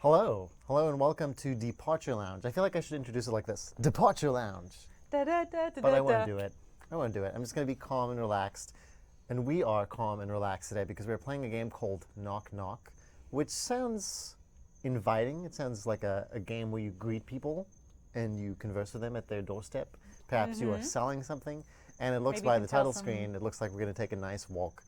Hello and welcome to Departure Lounge. I feel like I should introduce it like this. Departure Lounge. But I want to do it. I'm just going to be calm and relaxed. And we are calm and relaxed today because we're playing a game called Knock Knock, which sounds inviting. It sounds like a game where you greet people and you converse with them at their doorstep. Perhaps you are selling something. And it looks Maybe by the title screen, it looks like we're going to take a nice walk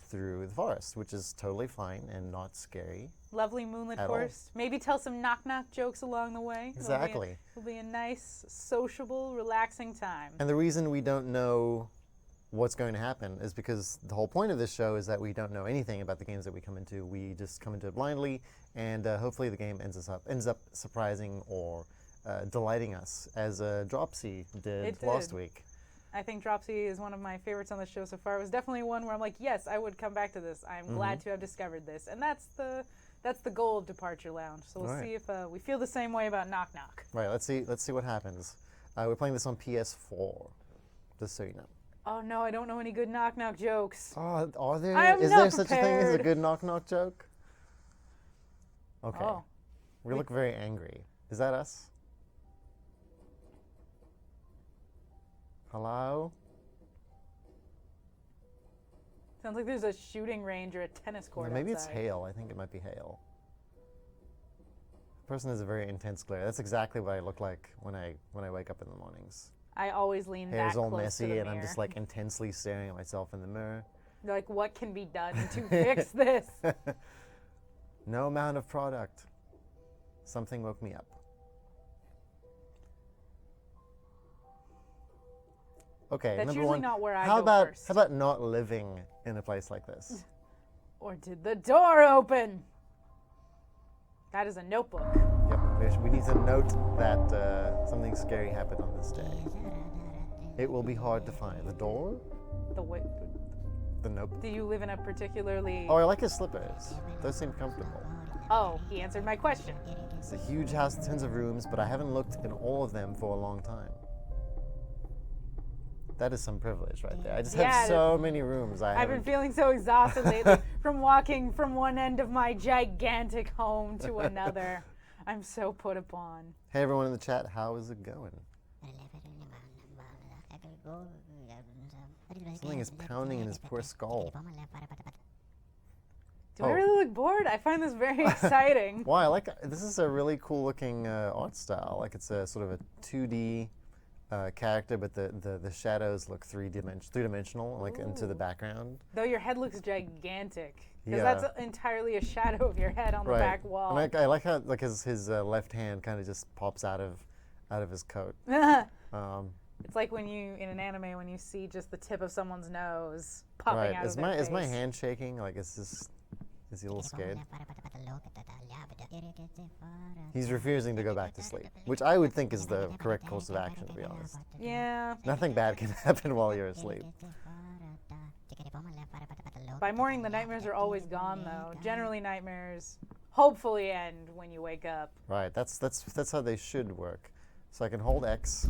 through the forest, which is totally fine and not scary. Lovely moonlit forest. Maybe tell some knock-knock jokes along the way. Exactly. It'll be a nice, sociable, relaxing time. And the reason we don't know what's going to happen is because the whole point of this show is that we don't know anything about the games that we come into. We just come into it blindly, and hopefully the game ends up surprising or delighting us, as Dropsy did last week. I think Dropsy is one of my favorites on the show so far. It was definitely one where I'm like, yes, I would come back to this. I'm glad to have discovered this. And that's the goal of Departure Lounge. So we'll see if we feel the same way about Knock Knock. Right, let's see what happens. We're playing this on PS4, just so you know. Oh no, I don't know any good Knock Knock jokes. Oh, are there? I am Is not there such a thing as a prepared. good Knock Knock joke? Okay. Oh. We look very angry. Is that us? Hello? Sounds like there's a shooting range or a tennis court Maybe outside. it's hail. I think it might be hail. The person has a very intense glare. That's exactly what I look like when I wake up in the mornings. I always lean that Hair's close all to messy, the and I'm mirror. just like intensely staring at myself in the mirror. Like, what can be done to fix this? No amount of product. Something woke me up. Okay, That's number usually one. not where I how go about first. how about not living in a place like this? Or did the door open? That is a notebook. Yep, we need to note that something scary happened on this day. It will be hard to find. The door? The way. The notebook? Do you live in a particularly? Oh, I like his slippers. Those seem comfortable. Oh, he answered my question. It's a huge house, tons of rooms, but I haven't looked in all of them for a long time. That is some privilege right there. I just have so many rooms. I've been feeling so exhausted lately from walking from one end of my gigantic home to another. I'm so put upon. Hey everyone in the chat, how is it going? Something is pounding in his poor skull. Do I really look bored? I find this very exciting. Why? This is a really cool looking art style. Like it's a sort of a 2D character, but the shadows look three-dimensional, like into the background. Though your head looks gigantic. Because Yeah. that's entirely a shadow of your head on the back wall. And I like how like his left hand kind of just pops out of his coat. It's like when you, in an anime, when you see just the tip of someone's nose popping out of their face. Is my hand shaking? Like, is he a little scared? He's refusing to go back to sleep, which I would think is the correct course of action, to be honest. Yeah. Nothing bad can happen while you're asleep. By morning, the nightmares are always gone, though. Generally, nightmares hopefully end when you wake up. Right. That's how they should work. So I can hold X.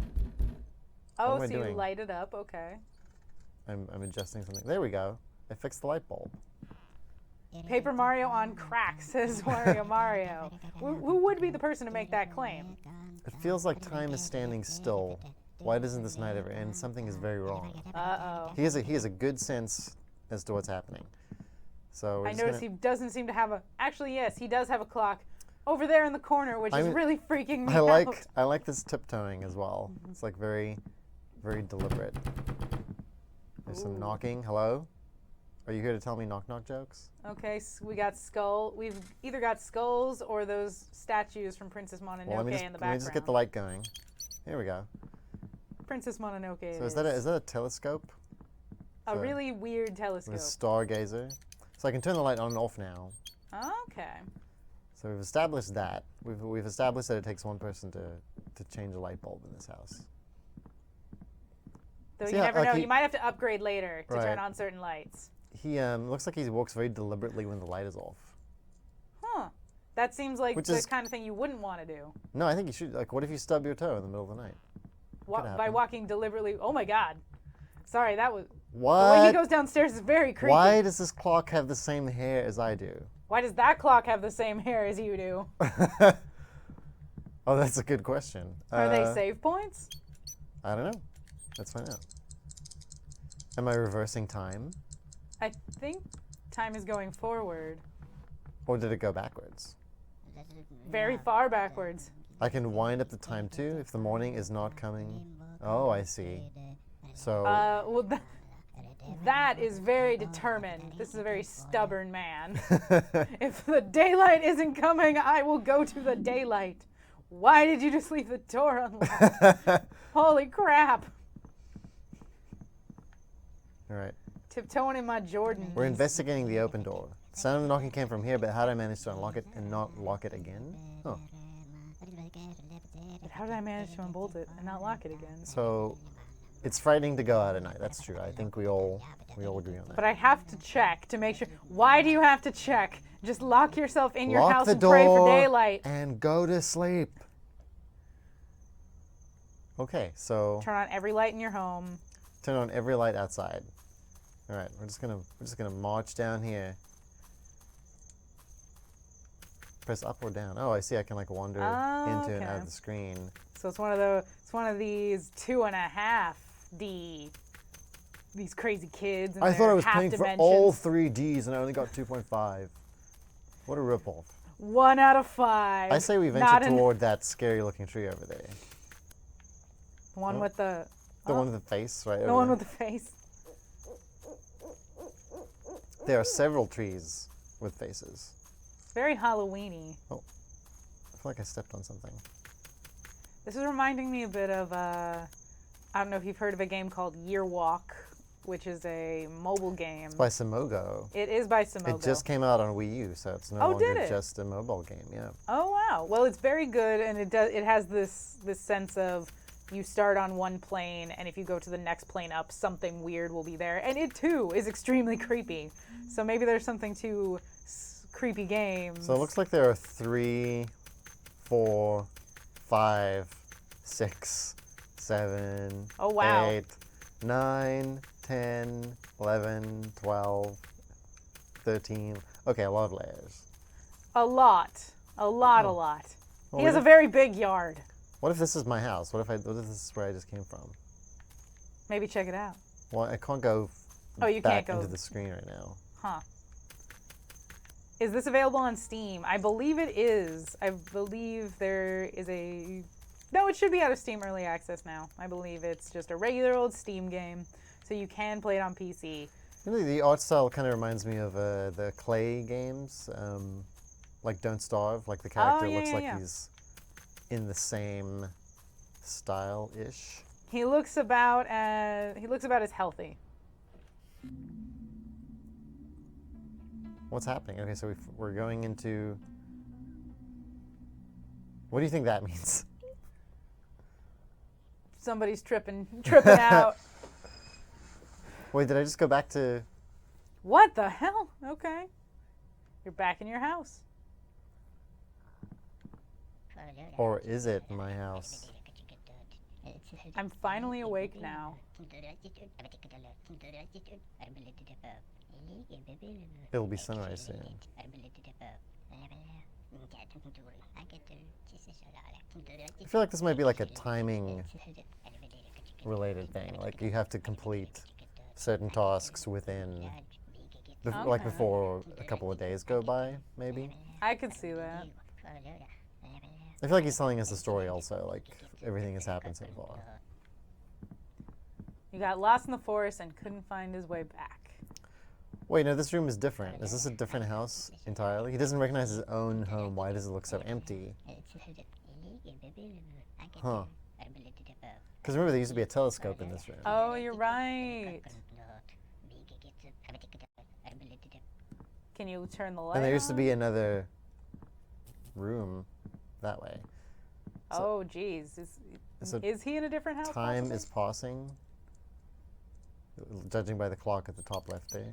Oh, What am I so you doing? light it up. Okay. I'm adjusting something. There we go. I fixed the light bulb. Paper Mario on crack, says Wario Mario. Who would be the person to make that claim? It feels like time is standing still. Why doesn't this night ever end? Something is very wrong. Uh-oh. He has a good sense as to what's happening. So we're I just notice he doesn't seem to have a... Actually, yes, he does have a clock over there in the corner, which is really freaking me out. I like this tiptoeing as well. It's like very, very deliberate. There's some knocking. Hello? Are you here to tell me knock-knock jokes? Okay, so we got skull. We've either got skulls or those statues from Princess Mononoke Well, in the let me background. just get the light going. Here we go. Princess Mononoke. So is that a telescope? a really weird With telescope? a stargazer. So I can turn the light on and off now. Okay. So we've established that. We've established that it takes one person to change a light bulb in this house. Though See you how, never like, know. he- You might have to upgrade later to Right. turn on certain lights. He looks like he walks very deliberately when the light is off. Huh. That seems like Which the is- kind of thing you wouldn't want to do. No, I think you should. Like, what if you stub your toe in the middle of the night? Could By happen. walking deliberately. Oh my God. Sorry, that was. What? The way he goes downstairs is very creepy. Why does this clock have the same hair as I do? Why does that clock have the same hair as you do? Oh, that's a good question. Are they save points? I don't know. Let's find out. Am I reversing time? I think time is going forward. Or did it go backwards? Very far backwards. I can wind up the time too if the morning is not coming. Oh, I see. So. Well, that is very determined. This is a very stubborn man. If the daylight isn't coming, I will go to the daylight. Why did you just leave the door unlocked? Holy crap. All right. Tiptoeing in my Jordan. We're investigating the open door. The sound of the knocking came from here, but how did I manage to unlock it and not lock it again? Oh. But how did I manage to unbolt it and not lock it again? So, it's frightening to go out at night. That's true. I think we all agree on that. But I have to check to make sure. Why do you have to check? Just lock yourself in your Lock house the and pray for door daylight. and go to sleep. Okay, so Turn on every light in your home. turn on every light outside. All right, we're just gonna march down here. Press up or down. Oh, I see. I can like wander into and out of the screen. So it's one of these 2.5D. These crazy kids. I thought I was paying for all dimensions. 3Ds and I only got 2.5. What a ripoff. 1 out of 5. I say we Not venture toward that scary-looking tree over there. The one with the. The one with the face, right? The over one there. with the face. There are several trees with faces. Very Halloweeny. Oh, I feel like I stepped on something. This is reminding me a bit of. I don't know if you've heard of a game called Year Walk, which is a mobile game. It's by Simogo. It is by Simogo. It just came out on Wii U, so it's no longer just a mobile game. Yeah. Oh wow! Well, it's very good, and it has this sense of you start on one plane, and if you go to the next plane up, something weird will be there, and it too is extremely creepy. So maybe there's something to creepy games. So it looks like there are 3, 4, 5, 6, 7, Oh, wow. 8, 9, 10, 11, 12, 13. Okay, a lot of layers. A lot. Well, He has a very big yard. What if this is my house? What if this is where I just came from? Maybe check it out. Well, I can't go Oh, you back can't go. into the screen right now. Huh. Is this available on Steam? I believe it is. I believe there is a... No, it should be out of Steam Early Access now. I believe it's just a regular old Steam game, so you can play it on PC. Really, the art style kind of reminds me of the Clay games, like Don't Starve. Like the character looks like he's in the same style-ish. He looks about as healthy. What's happening? Okay, so we're going into... What do you think that means? Somebody's tripping out. Wait, did I just go back to... What the hell? Okay. You're back in your house. Or is it my house? I'm finally awake now. It'll be sunrise soon. I feel like this might be like a timing related thing. Like you have to complete certain tasks within, like before a couple of days go by, maybe. I could see that. I feel like he's telling us a story also, like everything has happened so far. He got lost in the forest and couldn't find his way back. Wait, no, this room is different. Is this a different house entirely? He doesn't recognize his own home. Why does it look so empty? Huh. Because remember, there used to be a telescope in this room. Oh, you're right. Can you turn the light on? And there used to be another room that way. Oh, geez. Is he in a different house? Time possibly? is passing, judging by the clock at the top left there.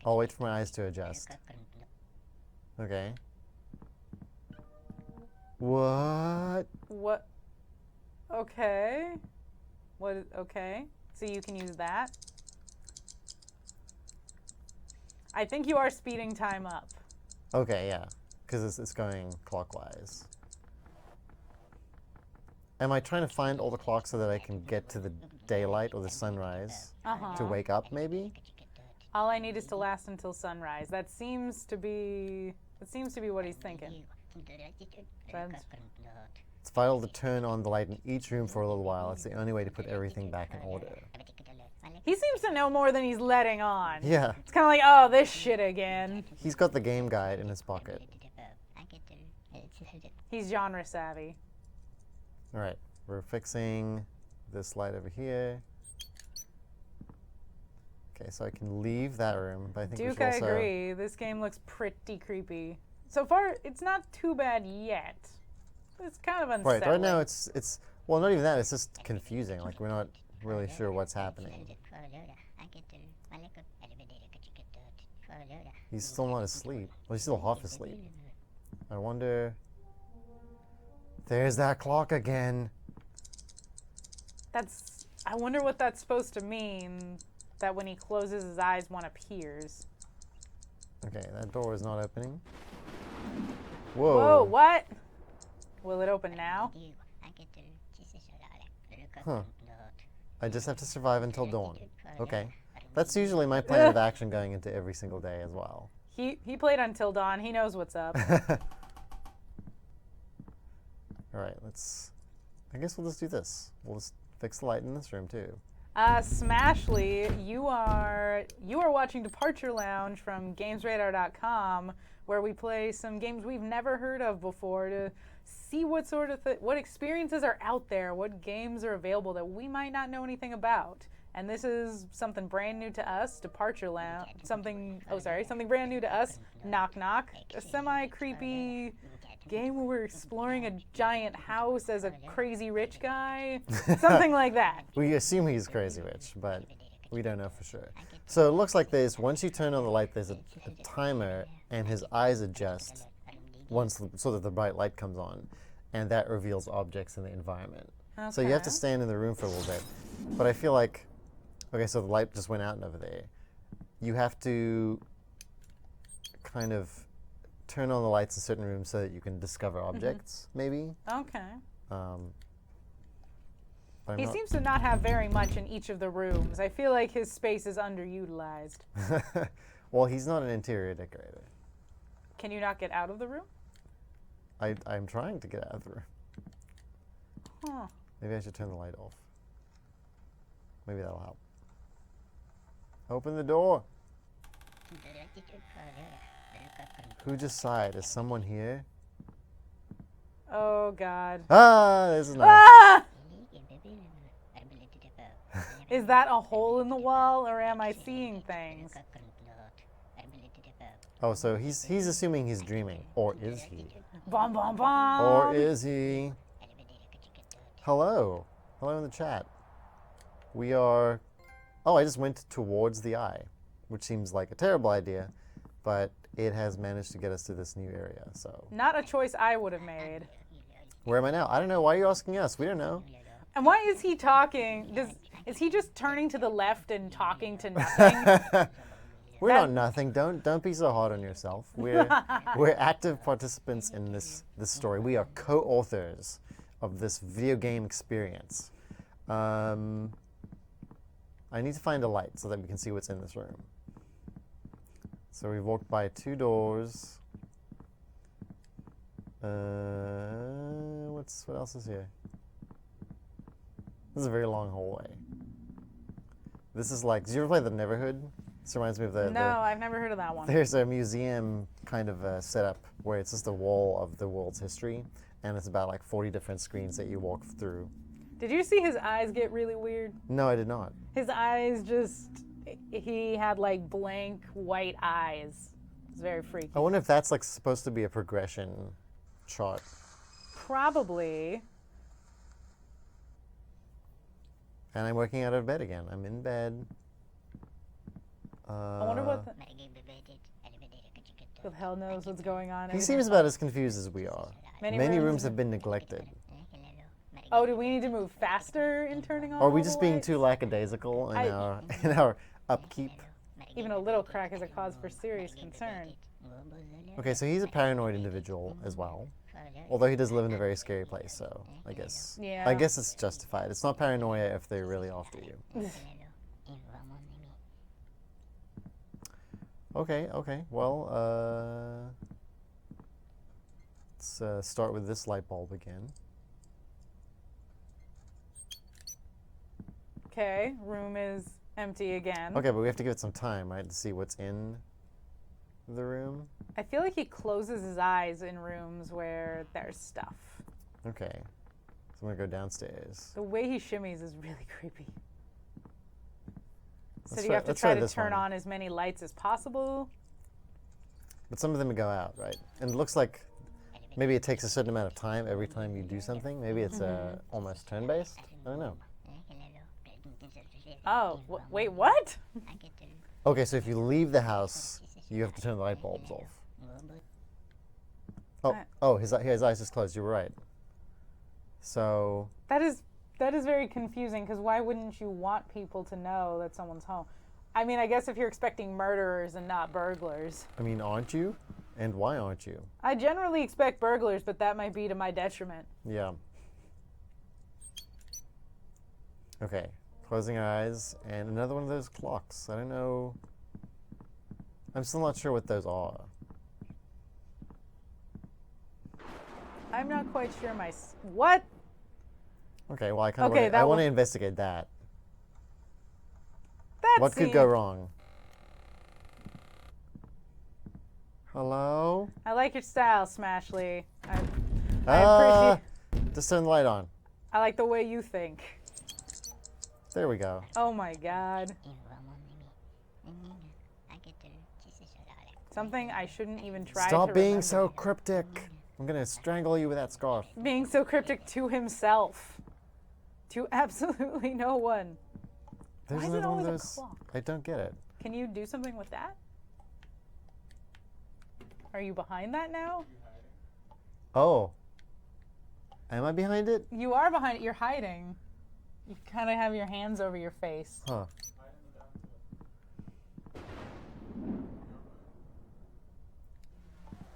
I'll wait for my eyes to adjust. Okay. What? What? Okay. Okay. So you can use that. I think you are speeding time up. Okay, yeah, because it's going clockwise. Am I trying to find all the clocks so that I can get to the daylight or the sunrise to wake up, maybe? All I need is to last until sunrise. That seems to be what he's thinking. It's vital to turn on the light in each room for a little while. It's the only way to put everything back in order. He seems to know more than he's letting on. Yeah. It's kind of like, oh, this shit again. He's got the game guide in his pocket. He's genre savvy. All right, we're fixing this light over here. Okay, so I can leave that room, but I think we Duke, should I also... agree. This game looks pretty creepy. So far, it's not too bad yet. It's kind of unsettling. Right now it's well, not even that. It's just confusing. Like we're not really sure what's happening. He's still not asleep. Well, he's still half asleep. I wonder. There's that clock again. I wonder what that's supposed to mean. That when he closes his eyes, one appears. Okay, that door is not opening. Whoa. Whoa, what? Will it open now? Huh. I just have to survive until dawn. Okay. That's usually my plan of action going into every single day as well. He played Until Dawn. He knows what's up. Alright, I guess we'll just do this. We'll just fix the light in this room too. Smashly, you are watching Departure Lounge from GamesRadar.com, where we play some games we've never heard of before to see what sort of what experiences are out there, what games are available that we might not know anything about. And this is something brand new to us, Departure Lounge. Something brand new to us, Knock Knock, a semi-creepy game where we're exploring a giant house as a crazy rich guy, something like that. We assume he's crazy rich, but we don't know for sure. So it looks like once you turn on the light, there's a timer, and his eyes adjust so that the bright light comes on, and that reveals objects in the environment. Okay. So you have to stand in the room for a little bit. But I feel like, okay, so the light just went out over there. You have to kind of turn on the lights in certain rooms so that you can discover objects, maybe. Okay. He seems to not have very much in each of the rooms. I feel like his space is underutilized. Well, he's not an interior decorator. Can you not get out of the room? I'm trying to get out of the room. Huh. Maybe I should turn the light off. Maybe that'll help. Open the door. Who just sighed? Is someone here? Oh, God. Ah, there's a knife. Ah! Is that a hole in the wall, or am I seeing things? Oh, so he's assuming he's dreaming. Or is he? Bom, bom, bom. Or is he? Hello. Hello in the chat. We are... Oh, I just went towards the eye, which seems like a terrible idea, but it has managed to get us to this new area, so... Not a choice I would have made. Where am I now? I don't know. Why are you asking us? We don't know. And why is he talking? Is he just turning to the left and talking to nothing? We're not nothing. Don't be so hard on yourself. We're active participants in this story. We are co-authors of this video game experience. I need to find a light so that we can see what's in this room. So we've walked by 2 doors. What else is here? This is a very long hallway. This is like, did you ever play The Neverhood? This reminds me of No, I've never heard of that one. There's a museum kind of setup where it's just a wall of the world's history, and it's about like 40 different screens that you walk through. Did you see his eyes get really weird? No, I did not. His eyes he had like blank white eyes. It's very freaky. I wonder if that's like supposed to be a progression chart. Probably. And I'm working out of bed again. I'm in bed. I wonder what the hell knows what's going on. He seems about as confused as we are. Many rooms have been neglected. Oh, do we need to move faster in turning on? Or are we all just the being lights? too lackadaisical in our upkeep? Even a little crack is a cause for serious concern. Okay, so he's a paranoid individual as well. Although he does live in a very scary place, so I guess. Yeah. I guess it's justified. It's not paranoia if they're really after you. Okay. Well, let's start with this light bulb again. Okay, room is empty again. Okay, but we have to give it some time, right, to see what's in the room. I feel like he closes his eyes in rooms where there's stuff. Okay, so I'm gonna go downstairs. The way he shimmies is really creepy. So Let's you have to let's try to this turn one. on as many lights as possible. But some of them go out, right? And it looks like maybe it takes a certain amount of time every time you do something. Maybe it's almost turn-based. I don't know. Oh, wait, what? Okay, so if you leave the house, you have to turn the light bulbs off. Oh, his eyes just closed. You were right. So That is very confusing, because why wouldn't you want people to know that someone's home? I mean, I guess if you're expecting murderers and not burglars. I mean, aren't you? And why aren't you? I generally expect burglars, but that might be to my detriment. Yeah. Okay, closing our eyes, and another one of those clocks. I don't know. I'm still not sure what those are. I'm not quite sure what? Okay, well, I kind of Okay, I want to will- investigate that. That What could seems- go wrong? Hello? I like your style, Smashley. I Ah, appreciate. just turn the light on. I like the way you think. There we go. Oh my god. Something I shouldn't even try to Stop being remember. so cryptic. I'm gonna strangle you with that scarf. Being so cryptic to himself. To absolutely no one. There's Why is it another one of always a those. clock? I don't get it. Can you do something with that? Are you behind that now? Oh. Am I behind it? You are behind it. You're hiding. You kind of have your hands over your face. Huh.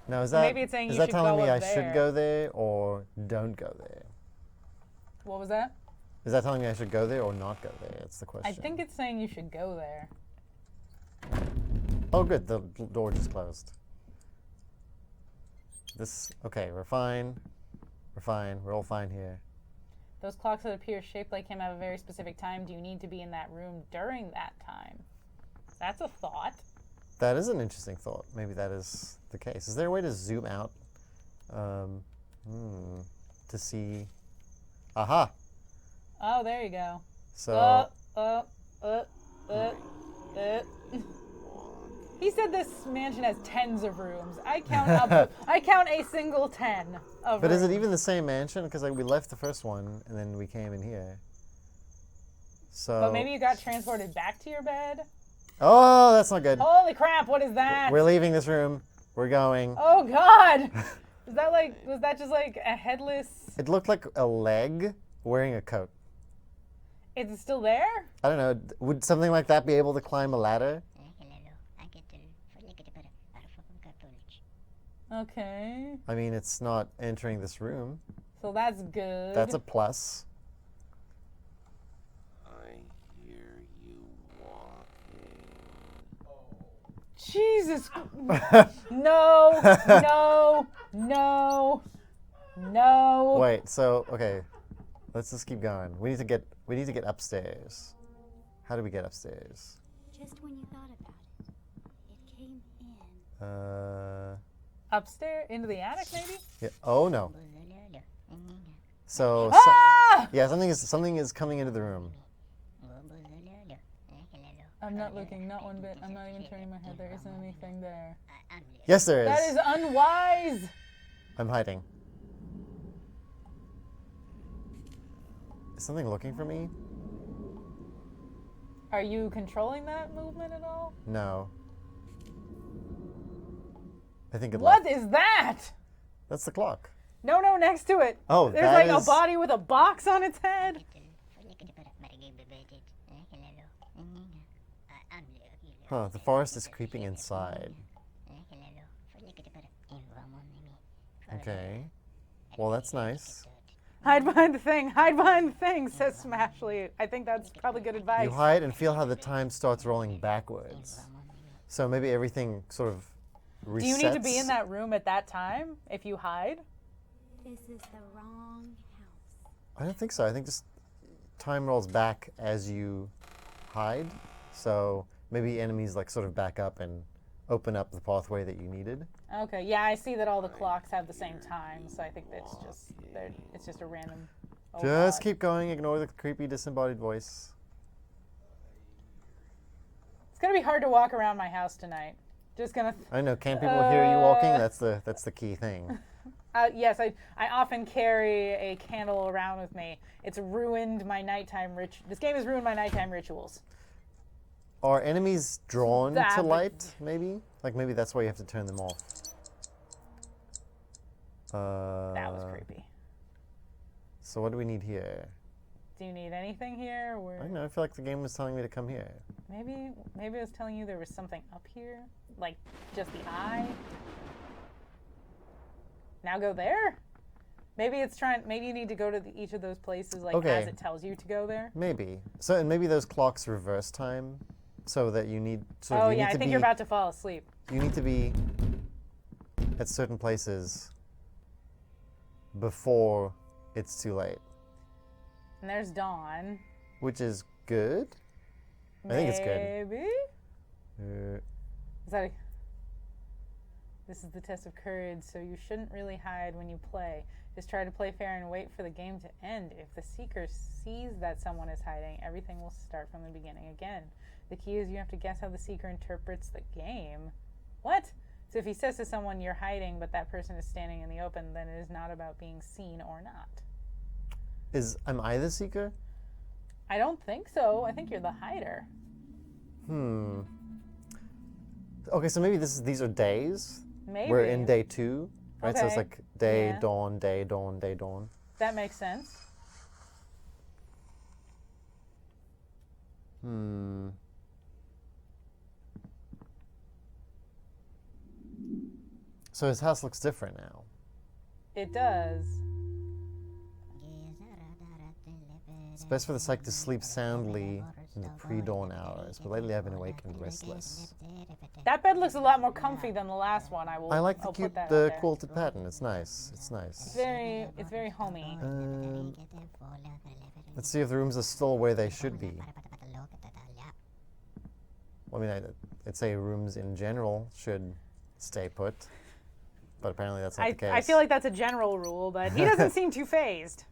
Now is that Maybe it's saying is you that should telling go me I up should there. go there or don't go there? What was that? Is that telling me I should go there or not go there? That's the I question. think it's saying you should go there. Oh, good. The door just closed. Okay, we're fine. We're fine. We're all fine here. Those clocks that appear shaped like him have a very specific time. Do you need to be in that room during that time? That's a thought. That is an interesting thought. Maybe that is the case. Is there a way to zoom out to see? Aha! Oh, there you go. So He said this mansion has tens of rooms. I count a single 10 of but rooms. is it even the same mansion? Because we left the first one and then we came in here. So. But maybe you got transported back to your bed? Oh, that's not good. Holy crap, what is that? We're leaving this room. We're going. Oh god! Was that just like a headless... It looked like a leg wearing a coat. Is it still there? I don't know. Would something like that be able to climb a ladder? Okay. I mean, it's not entering this room. So that's good. That's a plus. I hear you walking. Jesus. No. No. Wait, so okay. Let's just keep going. We need to get upstairs. How do we get upstairs? Just when you thought about it, it came in. Upstairs? Into the attic, maybe? Yeah. Oh no. So, Ah! yeah, something is coming into the room. I'm not looking, not one bit. I'm not even turning my head. There isn't anything there. Yes, there is. That is unwise. I'm hiding. Is something looking for me? Are you controlling that movement at all? No. I think it What left. is that? That's the clock. No, next to it. Oh, There's that like a is- body with a box on its head. Huh, the forest is creeping inside. Okay. Well, that's nice. Hide behind the thing. Hide behind the thing, says Smashley. I think that's probably good advice. You hide and feel how the time starts rolling backwards. So maybe everything sort of resets. Do you need to be in that room at that time if you hide? This is the wrong house. I don't think so. I think just time rolls back as you hide. So maybe enemies like sort of back up and open up the pathway that you needed. Okay, yeah, I see that all the clocks have the same time, so I think that's just it's just a random. Oh, Just God. keep going. Ignore the creepy disembodied voice. It's gonna be hard to walk around my house tonight. Just gonna. I know. Can't people hear you walking? That's the key thing. Yes, I often carry a candle around with me. It's ruined my nighttime This game has ruined my nighttime rituals. Are enemies drawn That to would- light? Maybe. Like maybe that's why you have to turn them off. That was creepy. So what do we need here? Do you need anything here? I Or don't know. I feel like the game was telling me to come here. maybe I was telling you there was something up here, like just the eye. Now go there. Maybe it's trying. Maybe you need to go to each of those places like Okay. as it tells you to go there. Maybe. So and maybe those clocks reverse time, so that you need. Sort of, Oh you yeah, need I to think be, you're about to fall asleep. You need to be at certain places before it's too late, And there's dawn. which is good. I think it's good. Maybe. Uh, Is that This is the test of courage, so you shouldn't really hide when you play. Just try to play fair and wait for the game to end. If the seeker sees that someone is hiding, everything will start from the beginning again. The key is you have to guess how the seeker interprets the game. What? So if he says to someone, you're hiding, but that person is standing in the open, then it is not about being seen or not. am I the seeker? I don't think so. I think you're the hider. Okay, so maybe these are days. Maybe. We're in day 2, right? So it's Okay. like day, Yeah. dawn, day, dawn, day, dawn. That makes sense. So his house looks different now. It does. It's best for the psych to sleep soundly in the pre-dawn hours, but lately I've been awake and restless. That bed looks a lot more comfy than the last one. I like I'll put that out the there. quilted pattern. It's nice. It's nice. It's very homey. Let's see if the rooms are still where they should be. I mean, I'd say rooms in general should stay put, but apparently that's not the case. I feel like that's a general rule, but he doesn't seem too phased.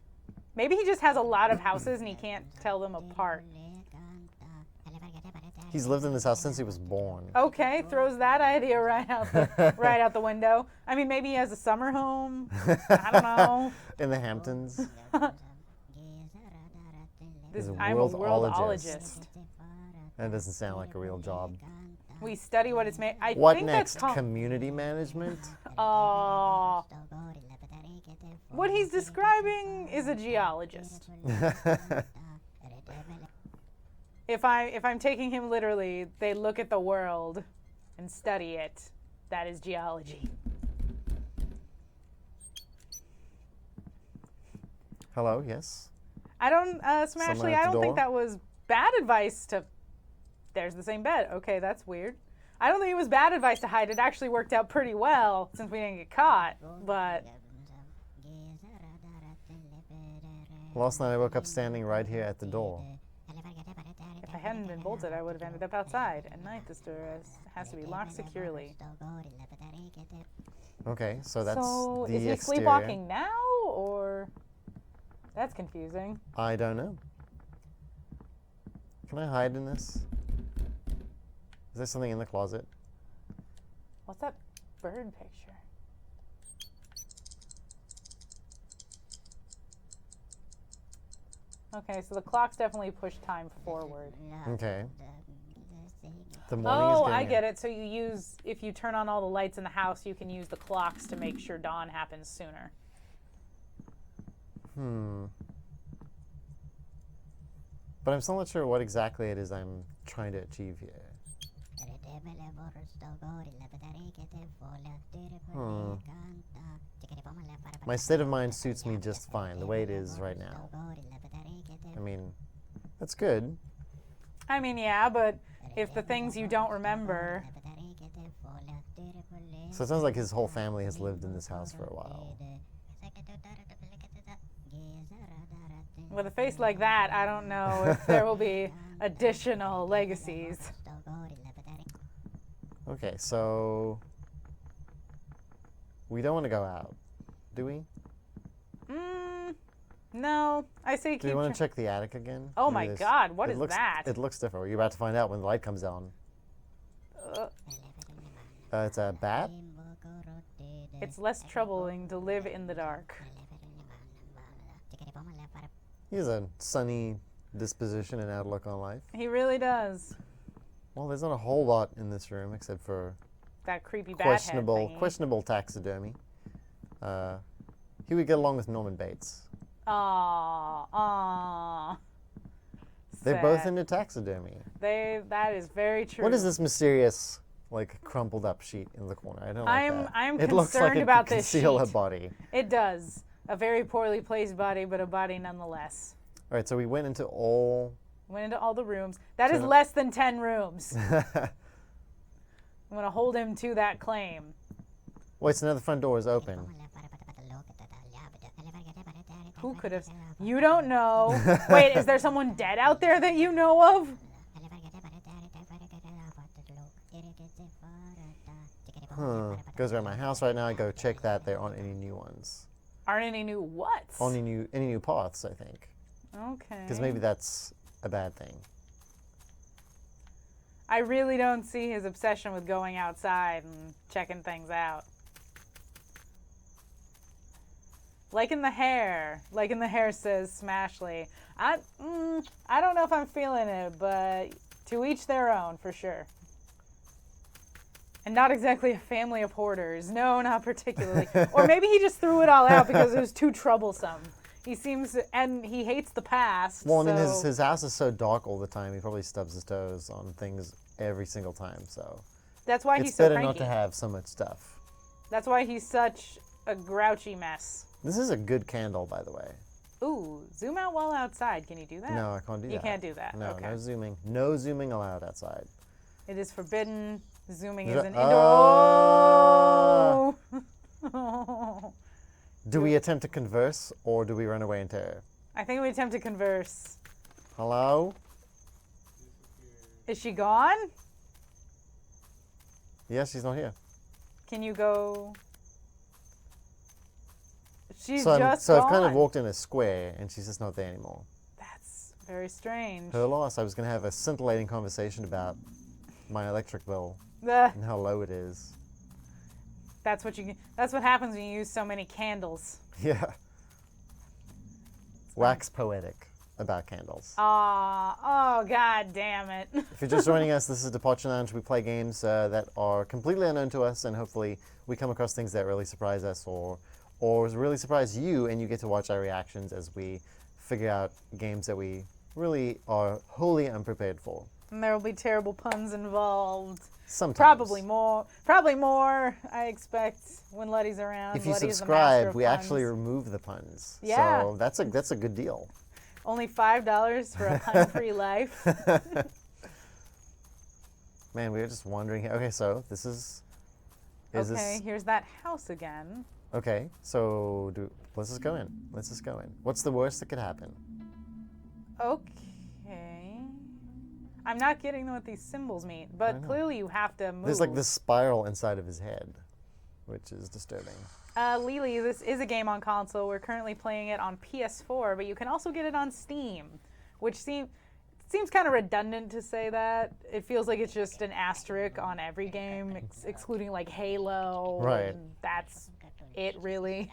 Maybe he just has a lot of houses and he can't tell them apart. He's lived in this house since he was born. Okay, throws that idea right out the window. I mean, maybe he has a summer home. I don't know. In the Hamptons. He's a I'm a worldologist. worldologist. That doesn't sound like a real job. We study what it's made. I What think next? That's called, Community management? what he's describing is a geologist. If I'm taking him literally, they look at the world and study it. That is geology. Hello, yes? I don't, Someone Smashley, at I the don't think door? that was bad advice to. There's the same bed. Okay, that's weird. I don't think it was bad advice to hide. It actually worked out pretty well since we didn't get caught. But Last night I woke up standing right here at the door. if I hadn't been bolted, I would have ended up outside. At night, this door has to be locked securely. Okay, so that's So, the is he exterior. sleepwalking now, or that's confusing? I don't know. Can I hide in this? Is there something in the closet? What's that bird picture? Okay, so the clock's definitely pushed time forward. Okay. The morning is Oh, getting I here. get it. So you use, if you turn on all the lights in the house, you can use the clocks to make sure dawn happens sooner. But I'm still not sure what exactly it is I'm trying to achieve here. My state of mind suits me just fine, the way it is right now. I mean, that's good. I mean, yeah, but if the things you don't remember. So it sounds like his whole family has lived in this house for a while. With a face like that, I don't know if there will be additional legacies. Okay, so we don't want to go out, do we? No, I say keep. Do you want to check the attic again? Oh Maybe my this- God, what it is looks, that? It looks different. You're about to find out when the light comes on. It's a bat? It's less troubling to live in the dark. He has a sunny disposition and outlook on life. He really does. Well, there's not a whole lot in this room except for That creepy bat head thingy. questionable taxidermy. He would get along with Norman Bates. Aww. They're both Sad. into taxidermy. That is very true. What is this mysterious, like, crumpled up sheet in the corner? I don't like that. I'm It looks like concerned it about could this conceal a sheet. body. It does. A very poorly placed body, but a body nonetheless. All right, so we went into all... Went into all the rooms. That is So- less than 10 rooms. I'm going to hold him to that claim. Wait, so now the front door is open. Who could have? You don't know. Wait, is there someone dead out there that you know of? Goes around my house right now. I go check that there aren't any new ones. Aren't any new what? Any new paths, I think. Okay. Because maybe that's a bad thing. I really don't see his obsession with going outside and checking things out. Like in the hair says Smashley. I don't know if I'm feeling it, but to each their own for sure. And not exactly a family of hoarders. No, not particularly. Or maybe he just threw it all out because it was too troublesome. He seems, and he hates the past. Well, I mean, so his house is so dark all the time. He probably stubs his toes on things every single time. So that's why it's he's so better cranky. not to have so much stuff. That's why he's such a grouchy mess. This is a good candle, by the way. Ooh, zoom out while outside. Can you do that? No, I can't do that. You can't do that. No, okay. no zooming. No zooming allowed outside. It is forbidden. Zooming Is is it- an indoor. Oh. Do we attempt to converse or do we run away in terror? I think we attempt to converse. Hello? Is she gone? Yes, she's not here. Can you go? She's So just I've gone. kind of walked in a square and she's just not there anymore. That's very strange. Her loss. I was going to have a scintillating conversation about my electric bill Ugh, and how low it is. that's what happens when you use so many candles. Yeah. Wax poetic about candles. Oh, god damn it. If you're just joining us, this is Departure Lounge. We play games that are completely unknown to us, and hopefully we come across things that really surprise us or really surprise you, and you get to watch our reactions as we figure out games that we really are wholly unprepared for. And there will be terrible puns involved. Sometimes. Probably more, I expect, when Letty's around. If you Letty's the master subscribe, of we puns. actually remove the puns. Yeah. So that's a good deal. Only $5 for a pun-free life. Man, we were just wondering. Okay, so this is Okay, here's that house again. okay? So let's just go in. Let's just go in. What's the worst that could happen? Okay. I'm not getting what these symbols mean, but clearly you have to move. There's like this spiral inside of his head, which is disturbing. Lily, this is a game on console. We're currently playing it on PS4, but you can also get it on Steam, which seems kind of redundant to say that. It feels like it's just an asterisk on every game, excluding like Halo. Right. And that's it, really.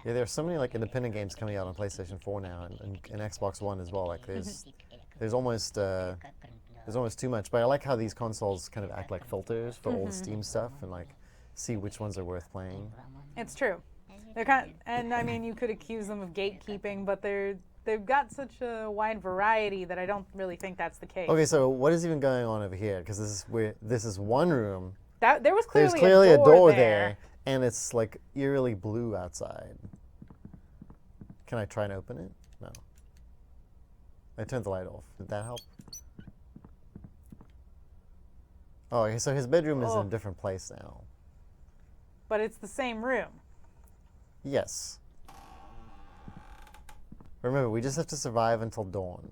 Yeah, there's so many like independent games coming out on PlayStation 4 now and Xbox One as well. Like there's almost too much. But I like how these consoles kind of act like filters for old Steam stuff and like see which ones are worth playing. It's true. They're and I mean, you could accuse them of gatekeeping, but they're they've got such a wide variety that I don't really think that's the case. Okay, so what is even going on over here? Because this is one room. There was There's clearly a door there. there, and it's like eerily blue outside. Can I try and open it? No. I turned the light off. Did that help? Oh, okay, so his bedroom is in a different place now. But it's the same room. Yes. Remember, we just have to survive until dawn.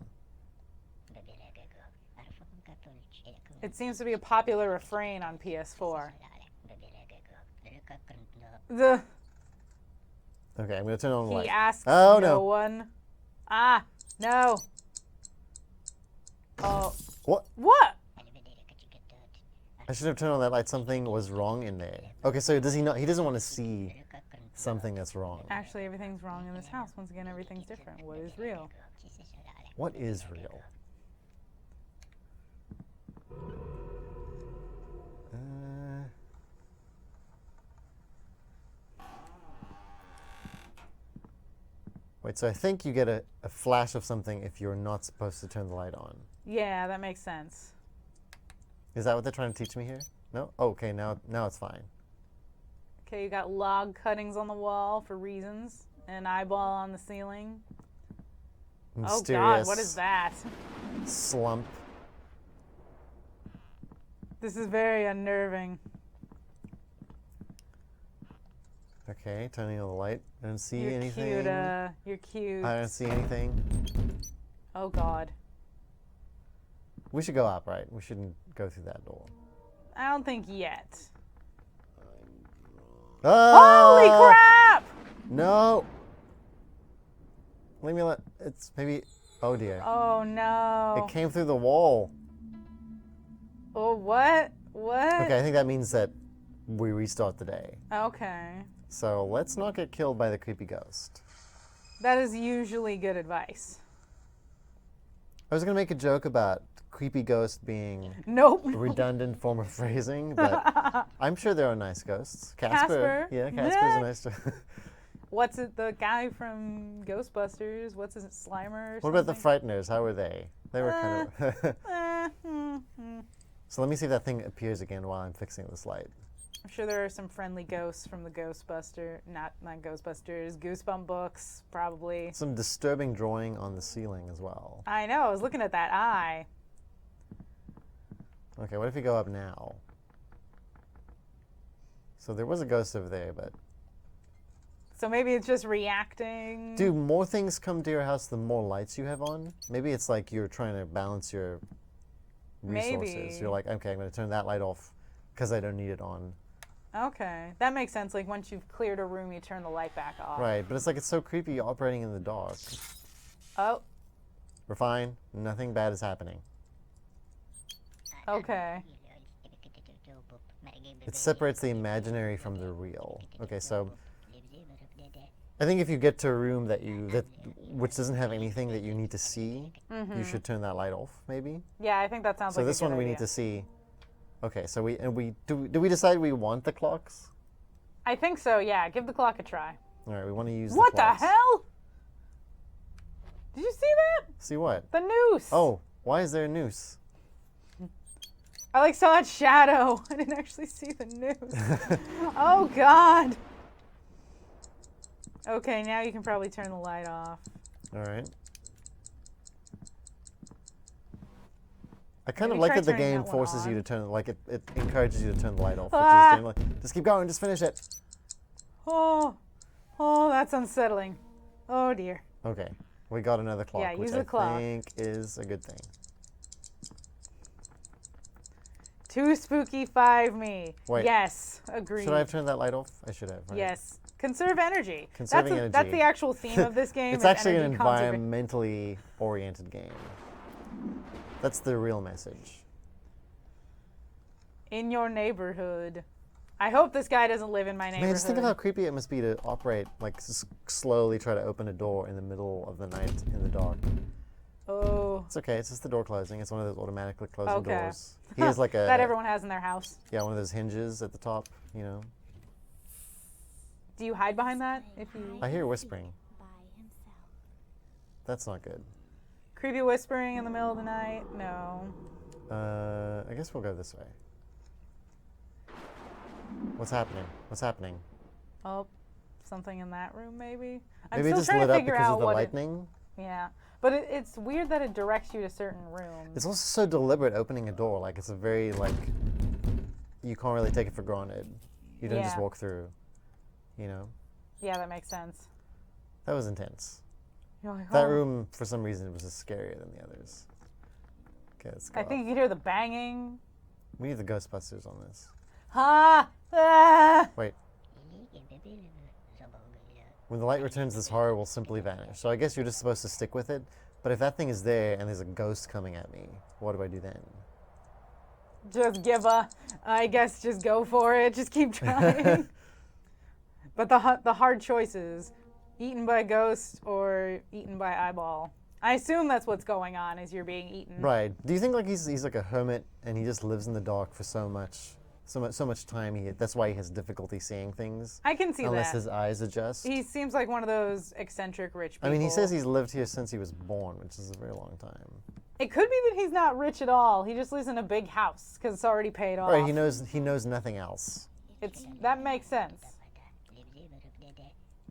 It seems to be a popular refrain on PS4. The Okay, I'm going to turn on the light. He asks Oh, no no. one. Ah, no. Oh. What? What? I should have turned on that light. Something was wrong in there. Okay, so does he not? He doesn't want to see something that's wrong. Actually, everything's wrong in this house. Once again, everything's different. What is real? What is real? Wait, so I think you get a flash of something if you're not supposed to turn the light on. Yeah, that makes sense. Is that what they're trying to teach me here? No? Oh, okay, now it's fine. Okay, you got log cuttings on the wall for reasons. An eyeball on the ceiling. Mysterious Oh God, what is that? slump. This is very unnerving. Okay, turning on the light. I don't see You're anything. cute, you're cute. I don't see anything. Oh God. We should go up, right? We shouldn't go through that door. I don't think yet. Oh! Holy crap! No! Leave me alone. It's maybe... Oh dear. Oh no. It came through the wall. Oh, what? What? Okay, I think that means that we restart the day. Okay. So let's not get killed by the creepy ghost. That is usually good advice. I was going to make a joke about creepy ghost being Nope. a redundant form of phrasing, but I'm sure there are nice ghosts. Casper. Yeah, Casper's a nice... What's it? The guy from Ghostbusters? What's his Slimer? Or What about the something? Frighteners? How were they? They were kind of... So let me see if that thing appears again while I'm fixing this light. I'm sure there are some friendly ghosts from the not Ghostbusters, Goosebump books, probably. Some disturbing drawing on the ceiling as well. I know. I was looking at that eye. Okay, what if we go up now? So there was a ghost over there, but... So maybe it's just reacting. Do more things come to your house the more lights you have on? Maybe it's like you're trying to balance your resources. Maybe. You're like, okay, I'm going to turn that light off because I don't need it on. Okay. That makes sense. Like once you've cleared a room, you turn the light back off. Right, but it's like it's so creepy operating in the dark. Oh, We're fine. Nothing bad is happening. okay. It separates the imaginary from the real. Okay, so I think if you get to a room which doesn't have anything that you need to see, you should turn that light off, maybe. Yeah, I think that sounds So like this a good one we idea. need to see. Okay, so do we decide we want the clocks? I think so, yeah. Give the clock a try. All right, we want to use What the the clocks. hell? Did you see that? See what? The noose. Oh, why is there a noose? I like saw its shadow. I didn't actually see the noose. Oh God. Okay, now you can probably turn the light off. All right. I kind of Maybe like try that the turning game that one forces you on. to turn, like it encourages you to turn the light off. Ah! Which is generally, just keep going, just finish it. Oh, that's unsettling. Oh dear. Okay, we got another clock, Yeah, which use the clock. think is a good thing. Too spooky, 5 me. Wait. Yes, agreed. Should I have turned that light off? I should have. Right? Yes. Conserve energy. Conserving That's energy. the actual theme of this game. It's is actually an energy conserva- environmentally oriented game. That's the real message. In your neighborhood. I hope this guy doesn't live in my neighborhood. Man, just think of how creepy it must be to operate, like slowly try to open a door in the middle of the night in the dark. Oh. It's okay, it's just the door closing. It's one of those automatically closing Okay. doors. He has like a... That everyone has in their house. Yeah, one of those hinges at the top, you know. Do you hide behind that? If you... I hear whispering. By himself. That's not good. Creepy whispering in the middle of the night? No. I guess we'll go this way. What's happening? What's happening? Oh, something in that room maybe? Maybe it I'm just still trying lit to up figure because out of the what lightning. Yeah. But it's weird that it directs you to certain rooms. It's also so deliberate opening a door. Like, it's a very, like, you can't really take it for granted. You don't just Yeah. walk through, you know? Yeah, that makes sense. That was intense. You're like, That oh. room, for some reason, was just scarier than the others. Okay, let's go I think up. you can hear the banging. We need the Ghostbusters on this. Ha! Ah! Wait. When the light returns, this horror will simply vanish. So I guess you're just supposed to stick with it. But if that thing is there and there's a ghost coming at me, what do I do then? Just give up. I guess just go for it. Just keep trying. But the hard choices, eaten by ghost or eaten by eyeball. I assume that's what's going on, is you're being eaten. Right. Do you think like he's like a hermit and he just lives in the dark for so much time? That's why he has difficulty seeing things. I can see unless that. his eyes adjust. He seems like one of those eccentric rich people. I mean, he says he's lived here since he was born, which is a very long time. It could be that he's not rich at all. He just lives in a big house because it's already paid off. Right. He knows nothing else. That makes sense.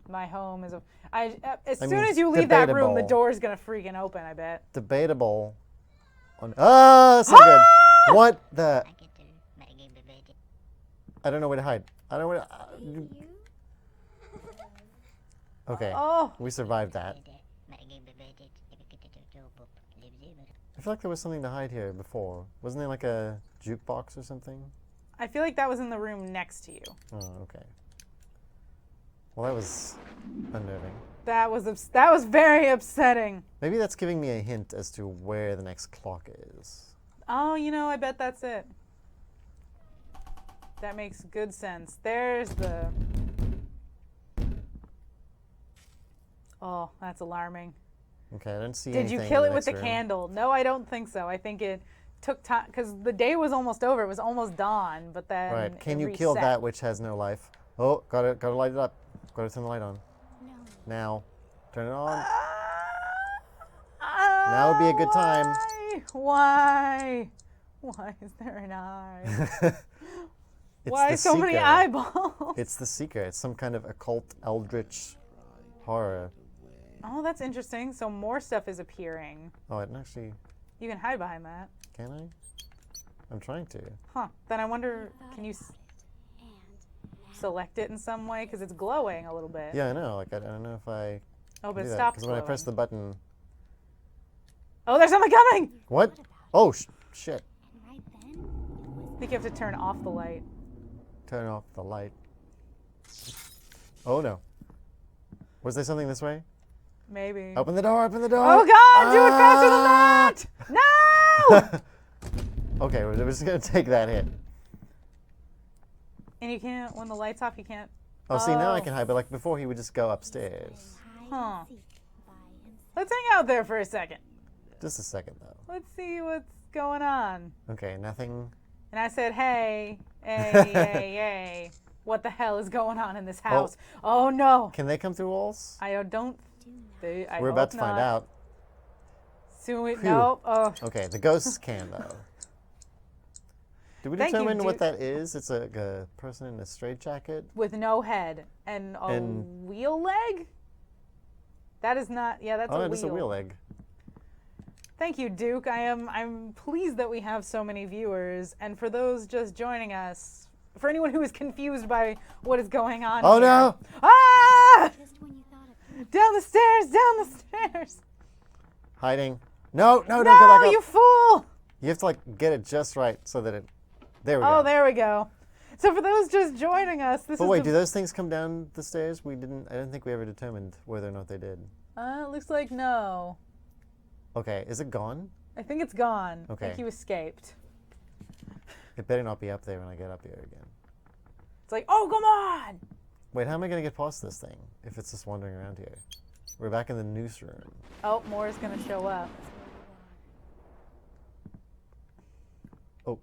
My home is as soon mean, as you leave that room, the debatable. door's gonna freaking open, I bet. Debatable. Oh, that's so good. What the? I don't know where to hide. I don't know where to. Okay. Oh, We survived that. I feel like there was something to hide here before. Wasn't there like a jukebox or something? I feel like that was in the room next to you. Oh, okay. Well, that was unnerving. That was very upsetting. Maybe that's giving me a hint as to where the next clock is. Oh, I bet that's it. That makes good sense. There's the... Oh, that's alarming. Okay, I don't see Did anything you in kill the it with the next room. candle? No, I don't think so. I think it took time, because the day was almost over. It was almost dawn, but then Right. Can it you kill reset. that which has no life? Oh, gotta light it up. Gotta turn the light on. No. Now. Turn it on. Now Now would be a good time. Why? Why is there an eye? It's Why the so many Seeker. eyeballs? It's the Seeker. It's some kind of occult, eldritch horror. Oh, that's interesting. So more stuff is appearing. Oh, I didn't actually. You can hide behind that. Can I? I'm trying to. Huh. Then I wonder, can you select it in some way? Because it's glowing a little bit. Yeah, I know. Like, I don't know if I. Oh, but do it that. stopped Because when I press the glowing. button. Oh, there's something coming! What? Oh, shit. And right then, I think you have to turn off the light. Turn off the light. Oh, no. Was there something this way? Maybe. Open the door, open the door. Oh, God! Do it faster than that! No! Okay, we're just going to take that hit. And you can't, when the light's off, you can't. Oh, see, now I Oh. can hide, but like before he would just go upstairs. hide Huh. and seek by himself. Let's hang out there for a second. Just a second, though. Let's see what's going on. Okay, nothing. And I said, hey, hey, hey. What the hell is going on in this house? Oh, no. Can they come through walls? I don't. I We're hope about to find not. out. Soon we, Phew. nope. Oh, Okay, the ghosts can, though. Did we Thank you, determine what dude. that is? It's a person in a straitjacket? with no head and a And- wheel leg? That is not. Yeah, that's Oh, a no, wheel. just a wheel leg. Thank you, Duke. I'm pleased that we have so many viewers, and for those just joining us, for anyone who is confused by what is going on. Oh, here, no! Ah! Just when you thought it Down the stairs! Down the stairs! Hiding. No, no, don't go back No, up. you fool! You have to, like, get it just right so that it... There we go. Oh, there we go. So for those just joining us, this But is wait, the, do those things come down the stairs? I don't think we ever determined whether or not they did. it looks like no. Okay, is it gone? I think it's gone. I Okay. think you escaped. It better not be up there when I get up here again. It's like, oh, come on! Wait, how am I going to get past this thing if it's just wandering around here? We're back in the newsroom. Oh, more is going to show up. Oh,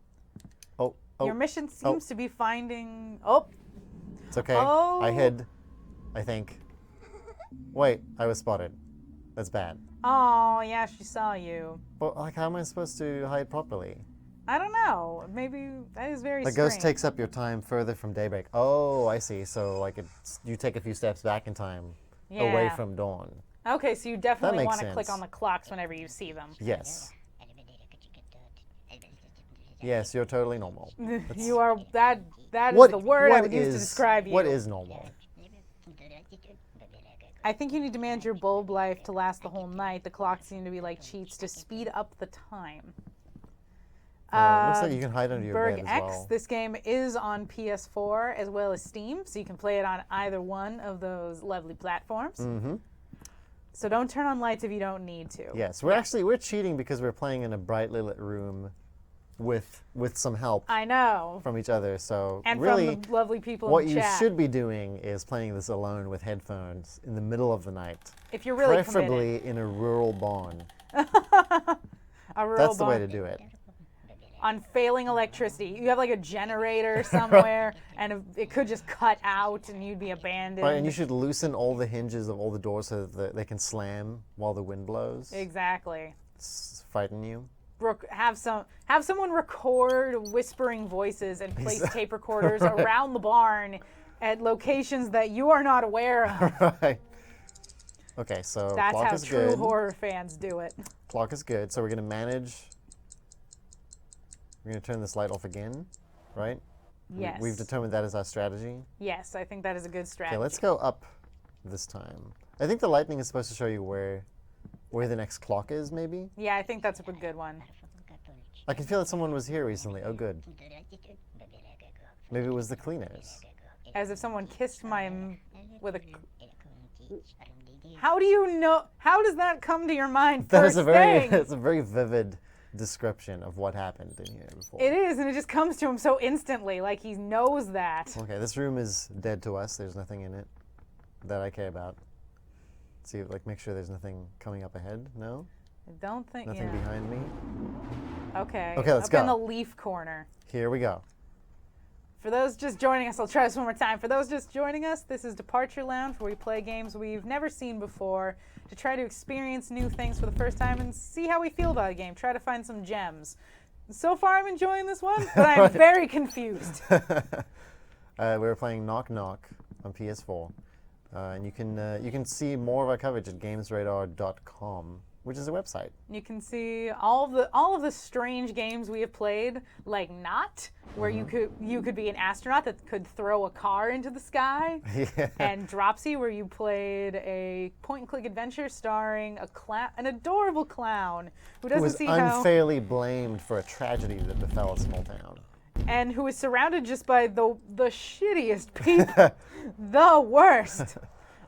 oh, Your mission seems to be finding... Oh, it's okay. Oh. I hid, I think. Wait, I was spotted. That's bad. Oh, yeah, she saw you. But like, how am I supposed to hide properly? I don't know. Maybe that is very The strange. ghost takes up your time further from daybreak. Oh, I see. So like, you take a few steps back in time, away Yeah. from dawn. Okay, so you definitely makes want to click sense. on the clocks whenever you see them. Yes. Yes, you're totally normal. You are that is What the word I what would use to is- describe you. What is normal? I think you need to manage your bulb life to last the whole night. The clocks seem to be like cheats to speed up the time. Looks like you can hide under your Berg bed as X, well. this game is on PS4 as well as Steam, so you can play it on either one of those lovely platforms. Mm-hmm. So don't turn on lights if you don't need to. Yes, we're cheating because we're playing in a brightly lit room with some help I know. from each other. So And really, from the lovely people what in you the chat. should be doing is playing this alone with headphones in the middle of the night, If you're really preferably in a rural barn. committed. A rural That's the way barn. to do it. On failing electricity. You have like a generator somewhere, and it could just cut out, and you'd be abandoned. Right, and you should loosen all the hinges of all the doors so that they can slam while the wind blows. Exactly. Frighten you. Have someone record whispering voices and place tape recorders around the barn at locations that you are not aware of. Right. Okay, so That's clock how is true good. horror fans do it. Clock is good. So we're gonna manage. We're gonna turn this light off again, right? Yes. We've determined that is our strategy. Yes, I think that is a good strategy. Okay, let's go up this time. I think the lightning is supposed to show you where the next clock is, maybe? Yeah, I think that's a good one. I can feel that someone was here recently. Oh, good. Maybe it was the cleaners. As if someone kissed with a. How do you know? How does that come to your mind That first is a very, thing? it's a very vivid description of what happened in here before. It is, and it just comes to him so instantly, like he knows that. Okay, this room is dead to us. There's nothing in it that I care about. See, like, make sure there's nothing coming up ahead. No? I don't think. Nothing yeah. behind me? Okay. Okay, let's Up in go. the leaf corner. Here we go. For those just joining us, I'll try this one more time. For those just joining us, this is Departure Lounge, where we play games we've never seen before to try to experience new things for the first time and see how we feel about a game. Try to find some gems. So far, I'm enjoying this one, but I'm very confused. We're playing Knock Knock on PS4. And you can see more of our coverage at GamesRadar.com, which is a website. You can see all of the strange games we have played, like Not, where you could be an astronaut that could throw a car into the sky, Yeah. and Dropsy, where you played a point-and-click adventure starring an adorable clown who Who doesn't was see how, unfairly blamed for a tragedy that befell a small town. and who is surrounded just by the shittiest people, the worst.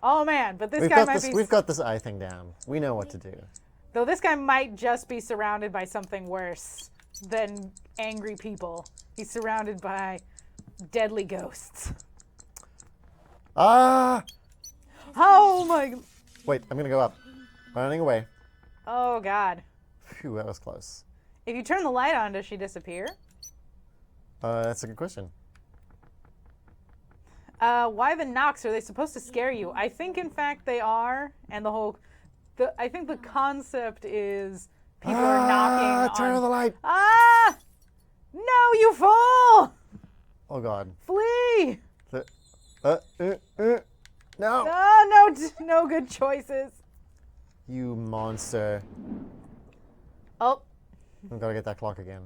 Oh man, but this guy might be. We've got this eye thing down. We know what to do. Though this guy might just be surrounded by something worse than angry people. He's surrounded by deadly ghosts. Ah! Oh my. Wait, I'm gonna go up. Running away. Oh god. Phew, that was close. If you turn the light on, does she disappear? That's a good question. Why the knocks? Are they supposed to scare you? I think, in fact, they are. And I think the concept is people are knocking Turn on the light! Ah! No, you fool! Oh god. Flee! No! Ah, no good choices. You monster. Oh, I've got to get that clock again.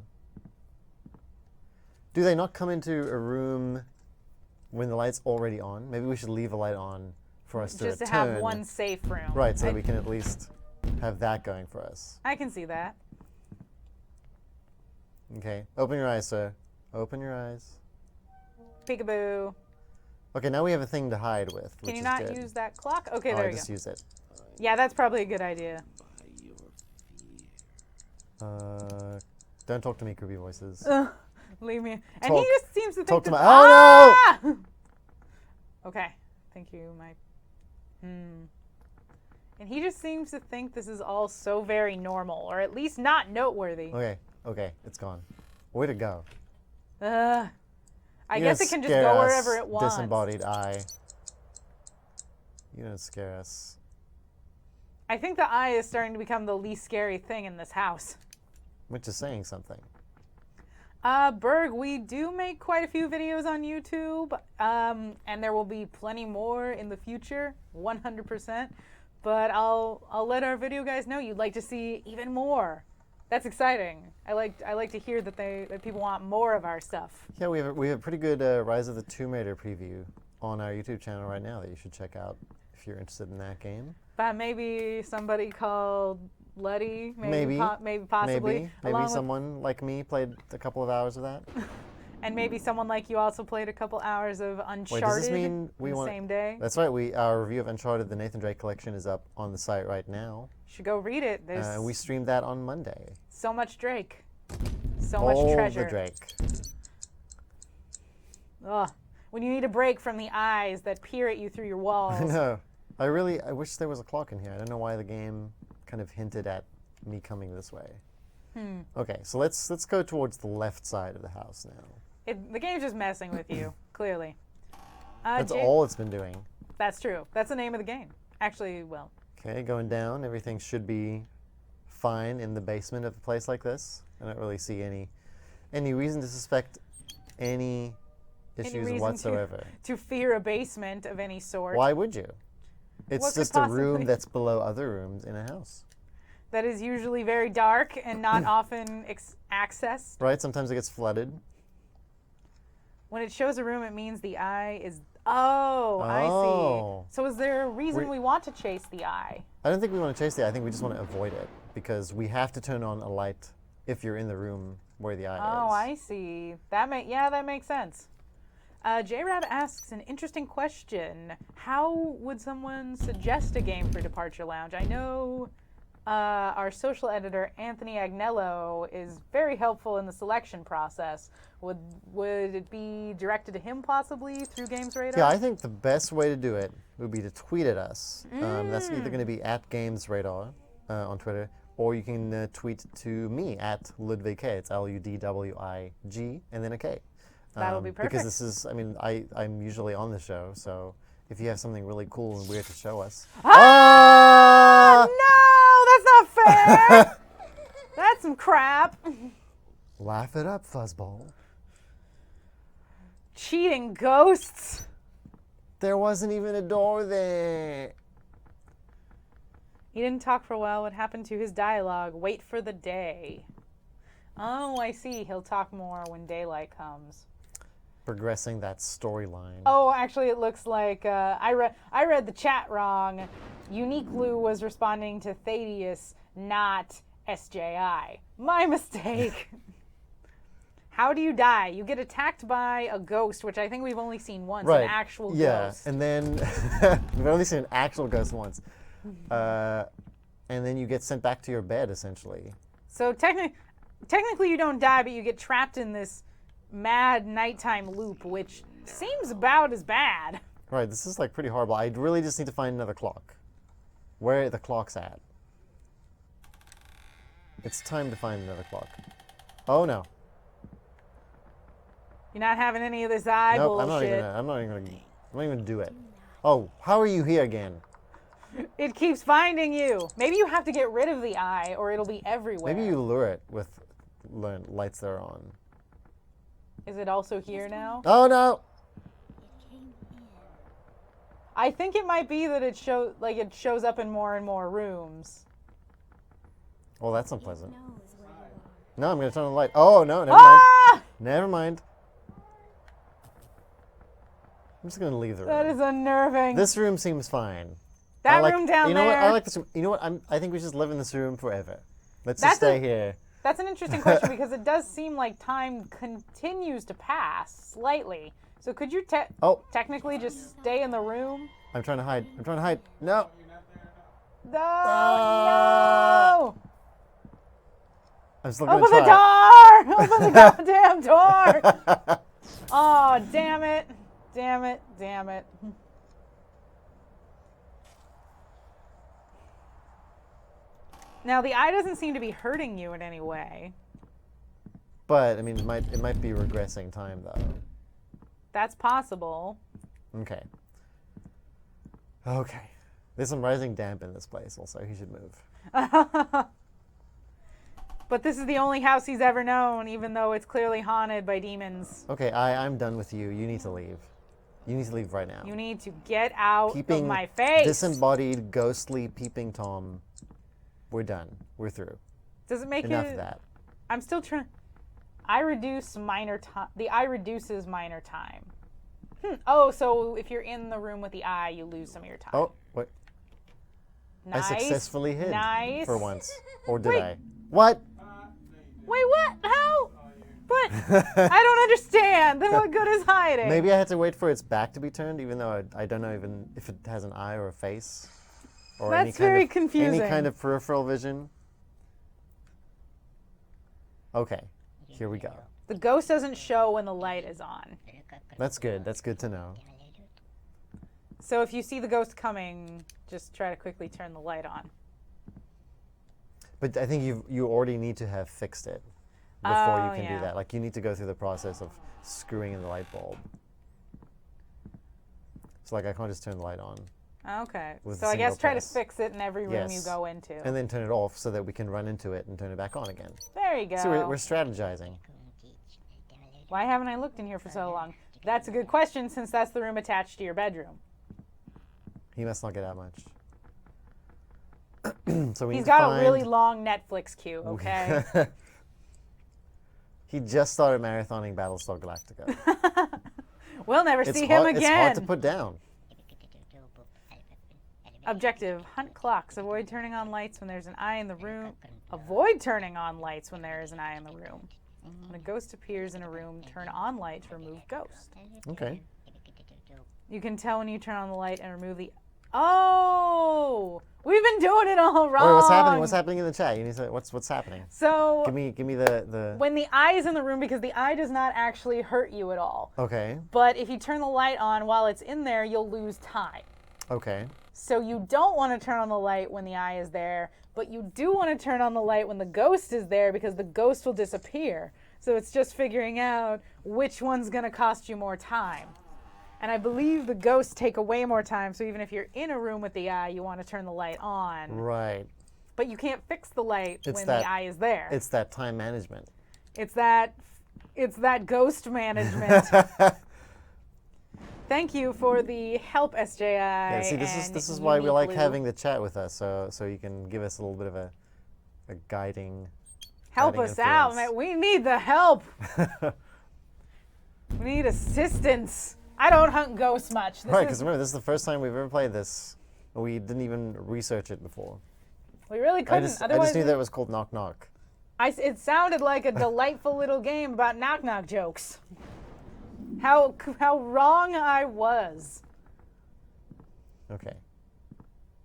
Do they not come into a room when the light's already on? Maybe we should leave a light on for us just to to turn. have one safe room. Right, so that we can at least have that going for us. I can see that. Okay, open your eyes, sir. Open your eyes. Peekaboo. Okay, now we have a thing to hide with, which Can you is not good. use that clock? Okay, Oh, there I you just go. use it. Yeah, that's probably a good idea. By your fear. Don't talk to me, creepy voices. Leave me. And he Talk- just seems to think talk to that, my- oh, no! Okay, thank you, Mike. And he just seems to think this is all so very normal, or at least not noteworthy. Okay, it's gone. Way to go. I You guess don't it can just scare go us, wherever it wants. Disembodied eye. You don't scare us. I think the eye is starting to become the least scary thing in this house. Which is saying something. Berg, we do make quite a few videos on YouTube, and there will be plenty more in the future, 100%. But I'll let our video guys know you'd like to see even more. That's exciting. I like to hear that people want more of our stuff. Yeah, we have a pretty good Rise of the Tomb Raider preview on our YouTube channel right now that you should check out if you're interested in that game. But maybe somebody called Letty, maybe possibly. Maybe someone like me played a couple of hours of that. And maybe someone like you also played a couple hours of Uncharted. Wait, does this mean the same day? That's right. Our review of Uncharted, the Nathan Drake collection, is up on the site right now. You should go read it. There's we streamed that on Monday. so much Drake. So much treasure. All the Drake. Ugh. When you need a break from the eyes that peer at you through your walls. No. I wish there was a clock in here. I don't know why the game kind of hinted at me coming this way. Okay, so let's go towards the left side of the house now. The game's just messing with you, clearly. That's all it's been doing. That's true. That's the name of the game. Actually, well. Okay, going down. Everything should be fine in the basement of a place like this. I don't really see any reason to suspect any issues whatsoever. To fear a basement of any sort. Why would you? It's What could just a room possibly- that's below other rooms in a house. That is usually very dark and not often accessed. Right? Sometimes it gets flooded. When it shows a room, it means the eye is... Oh, I Oh. see. So is there a reason we want to chase the eye? I don't think we want to chase it. I think we just want to avoid it because we have to turn on a light if you're in the room where the eye is. Oh, I see. That makes sense. J-Rab asks an interesting question. How would someone suggest a game for Departure Lounge? I know our social editor, Anthony Agnello, is very helpful in the selection process. Would it be directed to him possibly through GamesRadar? Yeah, I think the best way to do it would be to tweet at us. That's either going to be at GamesRadar on Twitter, or you can tweet to me at Ludwig K. It's Ludwig and then a K. That'll be perfect. Because this is, I'm usually on the show, so if you have something really cool and weird to show us. No, that's not fair. That's some crap. Laugh it up, fuzzball. Cheating ghosts. There wasn't even a door there. He didn't talk for a while. What happened to his dialogue? Wait for the day. Oh, I see. He'll talk more when daylight comes. Progressing that storyline. Oh, actually, it looks like I read the chat wrong. Uniquely was responding to Thaddeus, not SJI. My mistake. How do you die? You get attacked by a ghost, which I think we've only seen once, Right. an actual Yeah, ghost. and then we've only seen an actual ghost once. And then you get sent back to your bed, essentially. So technically you don't die, but you get trapped in this mad nighttime loop, which seems about as bad. Right, this is like pretty horrible. I really just need to find another clock. Where the clock's at. It's time to find another clock. Oh no. You're not having any of this eye Nope, bullshit. I'm not even gonna do it. Oh, how are you here again? It keeps finding you. Maybe you have to get rid of the eye, or it'll be everywhere. Maybe you lure it with lights that are on. Is it also here now? Oh no! It came in. I think it might be that it shows up in more and more rooms. Well, that's It unpleasant. knows where you are. No, I'm gonna turn on the light. Oh no, never mind. Ah! Never mind. I'm just gonna leave the room. That is unnerving. This room seems fine. that room down you know there. what? I like this room. You know what? I think we just live in this room forever. Let's That's just stay here. That's an interesting question because it does seem like time continues to pass slightly. So could you Oh, technically just stay in the room? I'm trying to hide. I'm trying to hide. No. No! Ah! No! I'm still gonna Open the try. door! Open the goddamn door! Oh, damn it. Damn it. Damn it. Now, the eye doesn't seem to be hurting you in any way. But I mean, it might be regressing time though. That's possible. Okay. Okay. There's some rising damp in this place also. He should move. But this is the only house he's ever known, even though it's clearly haunted by demons. Okay, I'm done with you. You need to leave. You need to leave right now. You need to get out Peeping, of my face. disembodied, ghostly peeping Tom. We're done. We're through. Does it make Enough it? of that. I'm still trying. I reduce minor time. The eye reduces minor time. Oh, so if you're in the room with the eye, you lose some of your time. Oh, wait. Nice. I successfully hid Nice. for once. Or did Wait. I? What? Wait, what? How? But I don't understand. Then what good is hiding? Maybe I had to wait for its back to be turned, even though I don't know even if it has an eye or a face. Or That's very Any confusing. kind of peripheral vision. Okay, here we go. The ghost doesn't show when the light is on. That's good. That's good to know. So if you see the ghost coming, just try to quickly turn the light on. But I think you already need to have fixed it before you Oh, can yeah. do that. Like you need to go through the process of screwing in the light bulb. So like I can't just turn the light on Okay. With So a I guess single try to press. fix it in every room you Yes. go into. and then turn it off so that we can run into it and turn it back on again. There you go. So we're strategizing. Why haven't I looked in here for so long? That's a good question since that's the room attached to your bedroom. He must not get out much. So we He's need got to a find... really long Netflix queue, okay? He just started marathoning Battlestar Galactica. We'll never It's see hard, him again. It's hard to put down. Objective, hunt clocks. Avoid turning on lights when there's an eye in the room. Avoid turning on lights when there is an eye in the room. When a ghost appears in a room, turn on light to remove ghost. Okay. You can tell when you turn on the light and remove the... Oh! We've been doing it all wrong! Wait, what's happening? What's happening in the chat? You need to, what's happening? So, Give me the... when the eye is in the room, because the eye does not actually hurt you at all. Okay. But if you turn the light on while it's in there, you'll lose time. Okay. So you don't want to turn on the light when the eye is there, but you do want to turn on the light when the ghost is there because the ghost will disappear. So it's just figuring out which one's going to cost you more time. And I believe the ghosts take away more time, so even if you're in a room with the eye, you want to turn the light on. Right. But you can't fix the light It's when that- the eye is there. It's that time management. It's that ghost management. Thank you for the help, SJI. Yeah, see, and this is why we like Unique Lou. having the chat with us, so you can give us a little bit of a guiding. Help guiding us out, influence. man. We need the help. We need assistance. I don't hunt ghosts much. Right, because remember, this is the first time we've ever played this. We didn't even research it before. we really I couldn't. just Otherwise, knew that it was called Knock Knock. it sounded like a delightful little game about knock-knock jokes. How wrong I was. Okay.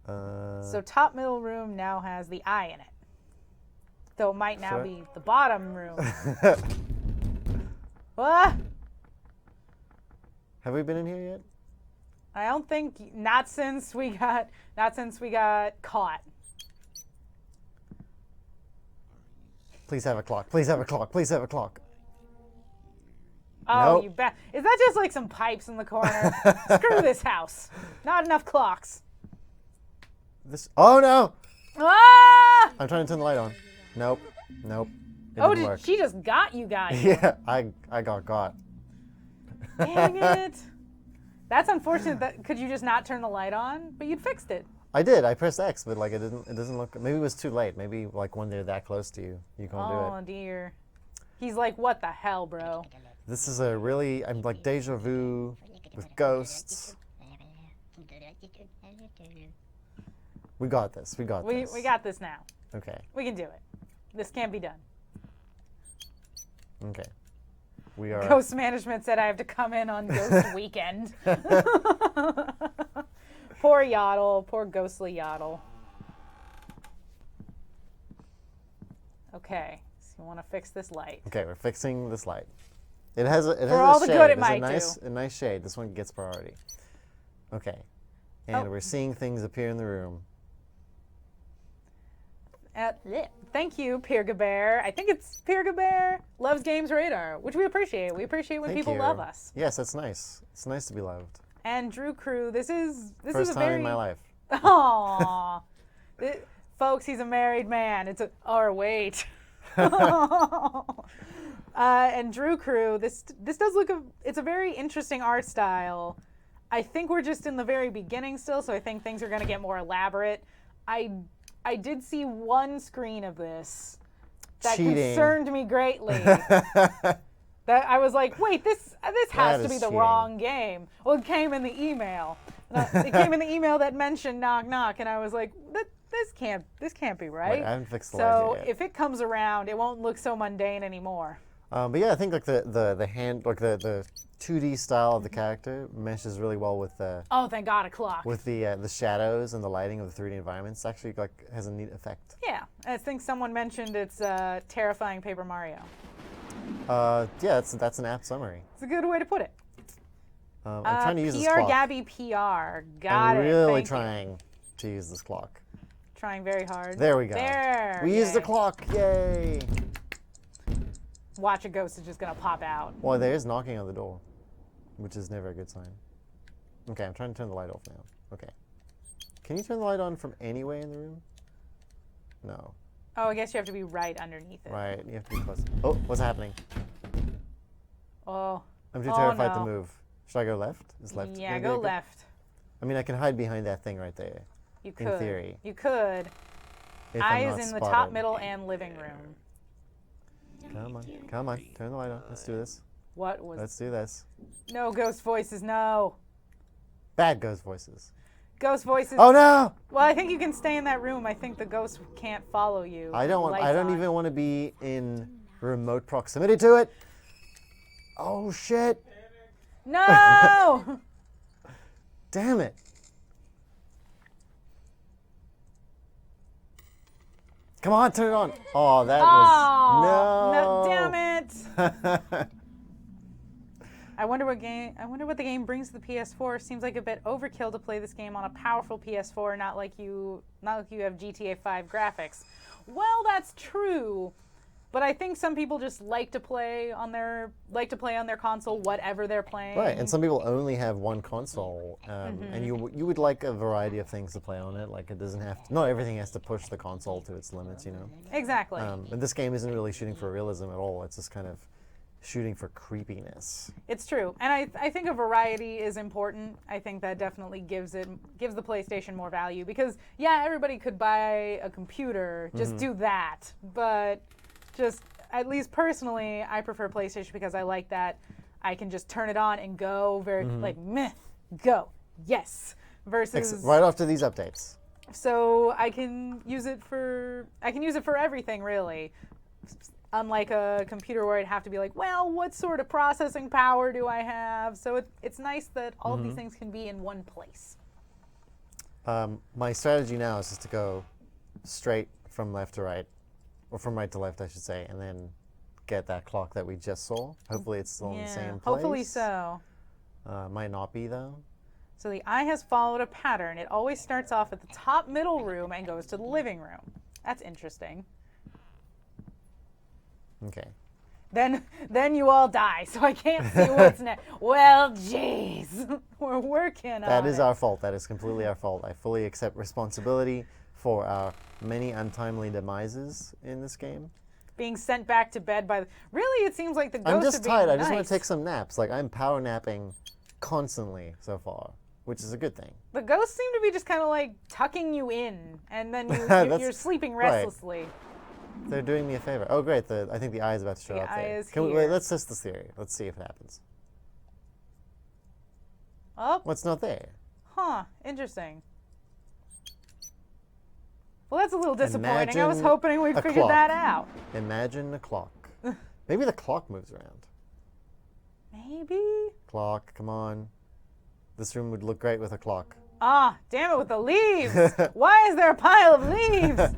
So top middle room now has the eye in it. Though it might now Sure. be the bottom room. What? Have we been in here yet? I don't think not since we got caught. Please have a clock. Please have a clock. Please have a clock. Oh, Nope. you bet. Is that just like some pipes in the corner? Screw this house. Not enough clocks. This. Oh no! Ah! I'm trying to turn the light on. Nope. Nope. It Oh, didn't work. she just got you guys. Yeah, I got got. Dang it. That's unfortunate. Could you just not turn the light on? But you'd fixed it. I did. I pressed X, but like it doesn't look. Maybe it was too late. Maybe like when they're that close to you, you can't do Oh it. dear. He's like, what the hell, bro? This is a really. I'm like deja vu with ghosts. We got this. We got this. We got this now. Okay. We can do it. This can't be done. Okay. We are. Ghost management said I have to come in on ghost weekend. Poor Yaddle. Poor ghostly Yaddle. Okay. So you want to fix this light. Okay, we're fixing this light. It has a For all a the shade. good it There's might a nice shade. This one gets priority. Okay. And Oh. we're seeing things appear in the room. Thank you, Pirgabear. I think it's Pirgabear loves GamesRadar, which we appreciate. We appreciate when Thank people you. love us. Yes, that's nice. It's nice to be loved. And Drew Crew, this is First a time very in my life. Aww. Folks, he's a married man. Or wait. And Drew Crew, this does look, it's a very interesting art style. I think we're just in the very beginning still, so I think things are going to get more elaborate. I did see one screen of this that concerned me greatly. That I was like, wait, this has to be the wrong game. Well, it came in the email. It came in the email that mentioned knock knock, and I was like, this can't be right. Wait, I haven't fixed the so light yet. if it comes around, it won't look so mundane anymore. But yeah, I think like the hand, like the 2D style of the character meshes really well with the. Oh, thank God, a clock. With the shadows and the lighting of the 3D environments, actually like has a neat effect. Yeah, I think someone mentioned it's terrifying Paper Mario. Yeah, that's an apt summary. It's a good way to put it. I'm trying to use this PR clock. Gabby PR. Got I'm it. really Thank trying you. to use this clock. Trying very hard. There we go. There. We used the Yay. clock. Yay! Watch, a ghost is just gonna pop out. Well, there is knocking on the door, which is never a good sign. Okay, I'm trying to turn the light off now. Okay. Can you turn the light on from anywhere in the room? No. Oh, I guess you have to be right underneath it. Right, you have to be close. Oh, what's happening? Oh. I'm too Oh, terrified no. to move. Should I go left? Is left? Yeah, maybe go a good- left. I mean, I can hide behind that thing right there. You could. In theory. You could. If I'm Eyes not in the spotted. top, middle, and living room. Come on, come on. Turn the light on. Let's do this. What was? Let's do this. No ghost voices. No. Bad ghost voices. Ghost voices. Oh no! Well, I think you can stay in that room. I think the ghost can't follow you. I don't want. Lights I don't on. even want to be in remote proximity to it. Oh shit! No. Damn it! Come on, turn it on. Oh, that was No, damn it. it! I wonder what the game brings to the PS4. Seems like a bit overkill to play this game on a powerful PS4, not like you have GTA 5 graphics. Well, that's true. But I think some people just like to play on their console whatever they're playing. Right, and some people only have one console, and you would like a variety of things to play on it. Like it doesn't have to, not everything has to push the console to its limits, you know. Exactly. And this game isn't really shooting for realism at all. It's just kind of shooting for creepiness. It's true, and I think a variety is important. I think that definitely gives the PlayStation more value because yeah, everybody could buy a computer, just do that, but just at least personally, I prefer PlayStation because I like that I can just turn it on and go very like meh, go yes versus Right after these updates. so I can use it for everything really. Unlike a computer where I'd have to be like, well, what sort of processing power do I have? So it's nice that all of these things can be in one place. My strategy now is just to go straight from left to right, or from right to left, I should say, and then get that clock that we just saw. Hopefully it's still in the same place. Hopefully so. Might not be, though. So the eye has followed a pattern. It always starts off at the top middle room and goes to the living room. That's interesting. Okay. Then you all die, so I can't see what's next. Well, jeez, we're working on it. That is our fault. That is completely our fault. I fully accept responsibility for our many untimely demises in this game. Being sent back to bed by really, it seems like the ghosts I'm are just being tired. I just want nice. to take some naps. Like, I'm power napping constantly so far, which is a good thing. The ghosts seem to be just kind of like tucking you in, and then That's you're sleeping right. restlessly. They're doing me a favor. Oh, great. I think the eye is about to show The up eye there. is Can we, here. wait, let's test this theory. Let's see if it happens. Oh, What's not there? huh, interesting. Well, that's a little disappointing. I was Imagine hoping we'd a figure clock. that out. Imagine a clock. Maybe the clock moves around. Maybe? Clock, come on. This room would look great with a clock. Ah, damn it with the leaves. Why is there a pile of leaves?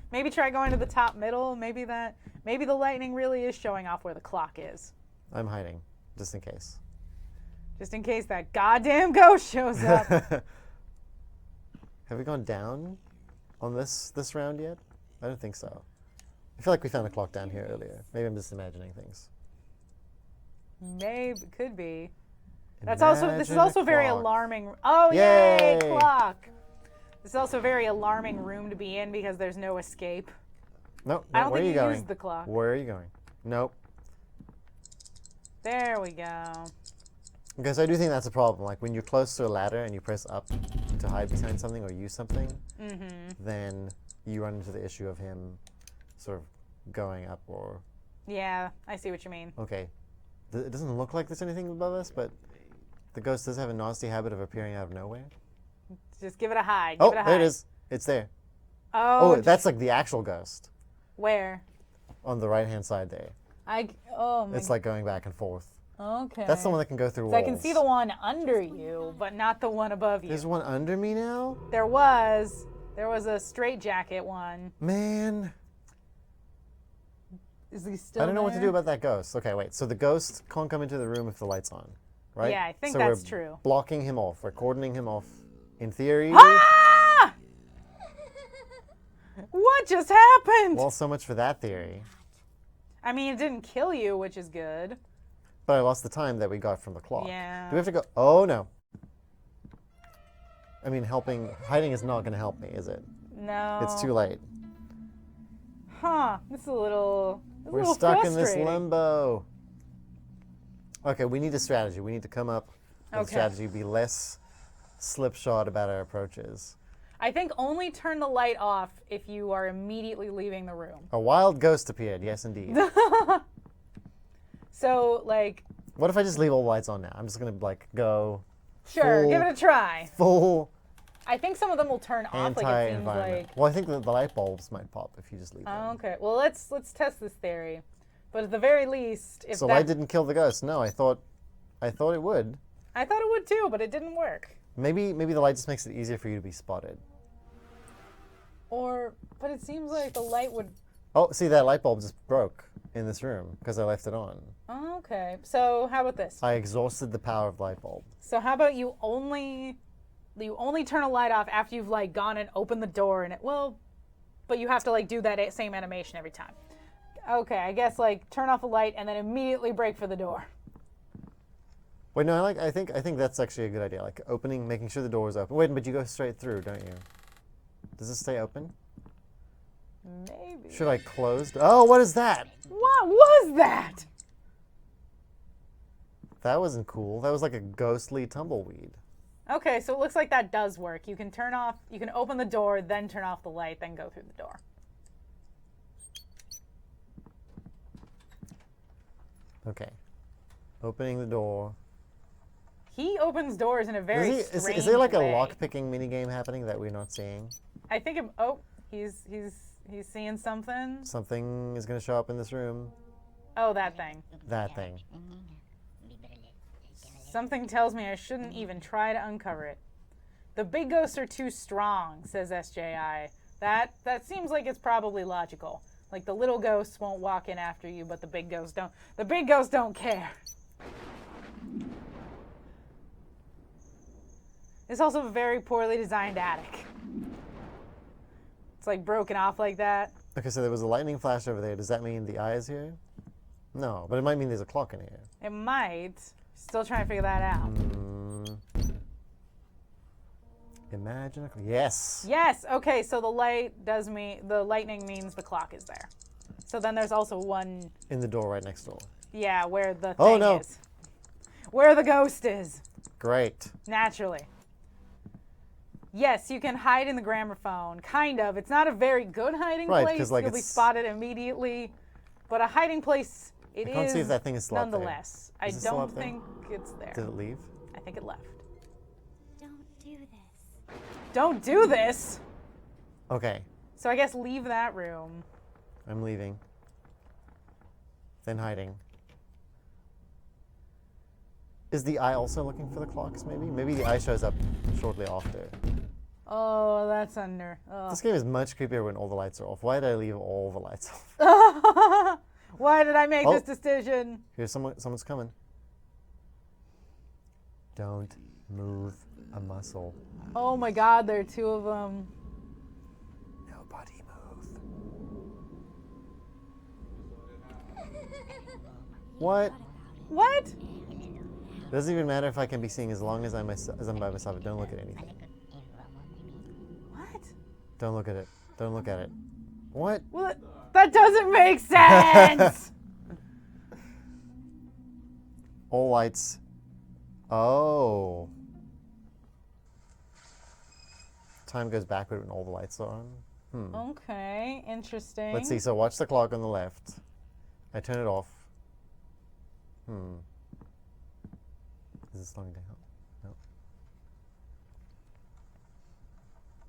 Maybe try going to the top middle. Maybe the lightning really is showing off where the clock is. I'm hiding, just in case. Just in case that goddamn ghost shows up. Have we gone down on this round yet? I don't think so. I feel like we found a clock down here earlier. Maybe I'm just imagining things. Maybe, could be. This is Imagine also a very clock. alarming. Oh, yay, Yay. clock. This is also a very alarming room to be in because there's no escape. Nope. I don't Where are think you you going? used the clock. Where are you going? Nope. There we go. Because I do think that's a problem. Like when you're close to a ladder and you press up to hide behind something or use something, then you run into the issue of him sort of going up or... Yeah, I see what you mean. Okay. It doesn't look like there's anything above us, but the ghost does have a nasty habit of appearing out of nowhere. Just give it a hide. Oh, Give it a hide. there it is. It's there. Oh, Oh, that's like the actual ghost where? on the right-hand side there. Oh my. It's like going back and forth. Okay. That's the one that can go through So walls. I can see the one under you, but not the one above you. There's one under me now? There was a straitjacket one. Man. Is he still I don't know what to do there? about that ghost. Okay, wait. So the ghost can't come into the room if the light's on, right? Yeah, I think so that's we're true. Blocking him off. We're cordoning him off. In theory. Ah! What just happened? Well, so much for that theory. I mean, it didn't kill you, which is good. But I lost the time that we got from the clock. Yeah. Do we have to go? Oh, no. I mean, hiding is not going to help me, is it? No. It's too late. Huh. This is a little. We're stuck in this limbo. Okay, we need a strategy. We need to come up with a Okay. strategy, be less slipshod about our approaches. I think only turn the light off if you are immediately leaving the room. A wild ghost appeared, yes indeed. So, like, What if I just leave all the lights on now? I'm just gonna like go sure, full, give it a try. full I think some of them will turn off. Like it seems anti-environment. like. Well, I think the light bulbs might pop if you just leave them. Oh, okay. Well, let's test this theory. But at the very least, if So that, light didn't kill the ghost. No, I thought it would. I thought it would too, but it didn't work. Maybe the light just makes it easier for you to be spotted. But it seems like the light would. Oh, see, that light bulb just broke in this room because I left it on. Oh, okay. So how about this? I exhausted the power of the light bulb. So how about you only turn a light off after you've like gone and opened the door and but you have to like do that same animation every time. Okay, I guess like turn off a light and then immediately break for the door. Wait, no, I think that's actually a good idea. Like making sure the door is open. Wait, but you go straight through, don't you? Does it stay open? Maybe. Should I close? Oh, what is that? What was that? That wasn't cool. That was like a ghostly tumbleweed. Okay, so it looks like that does work. You can open the door, then turn off the light, then go through the door. Okay. Opening the door. He opens doors in a very strange Is there like a way. lock-picking minigame happening that we're not seeing? I think he's seeing something. Something is going to show up in this room. Oh, that thing. That thing. Something tells me I shouldn't even try to uncover it. The big ghosts are too strong, says SJI. That seems like it's probably logical. Like the little ghosts won't walk in after you, but the big ghosts don't. The big ghosts don't care. It's also a very poorly designed attic. It's like broken off like that. Okay, so there was a lightning flash over there. Does that mean the eye is here? No, but it might mean there's a clock in here. It might. Still trying to figure that out. Imagine a clock. Yes. Yes. Okay. So the lightning means the clock is there. So then there's also one. In the door right next door. Yeah, where the Oh, thing no. is. Where the ghost is. Great. Naturally. Yes, you can hide in the gramophone. Kind of. It's not a very good hiding Right, place. 'cause, like, You'll be it's- spotted immediately. But a hiding place it I is. can't see if that thing is still up there. nonetheless. Is it still don't up there? think it's there. Did it leave? I think it left. Don't do this. Don't do this. Okay. So I guess leave that room. I'm leaving. Then hiding. Is the eye also looking for the clocks, maybe? Maybe the eye shows up shortly after. Oh, that's under. Oh. This game is much creepier when all the lights are off. Why did I leave all the lights off? Why did I make Oh. this decision? Here's someone's coming. Don't move a muscle. Oh my God, there are two of them. Nobody move. What? What? It doesn't even matter if I can be seeing as long as I'm by myself. Don't look at anything. Don't look at it. Don't look at it. What? Well, that doesn't make sense. All lights. Oh. Time goes backward when all the lights are on. Okay, interesting. Let's see. So watch the clock on the left. I turn it off. Is it slowing down? No.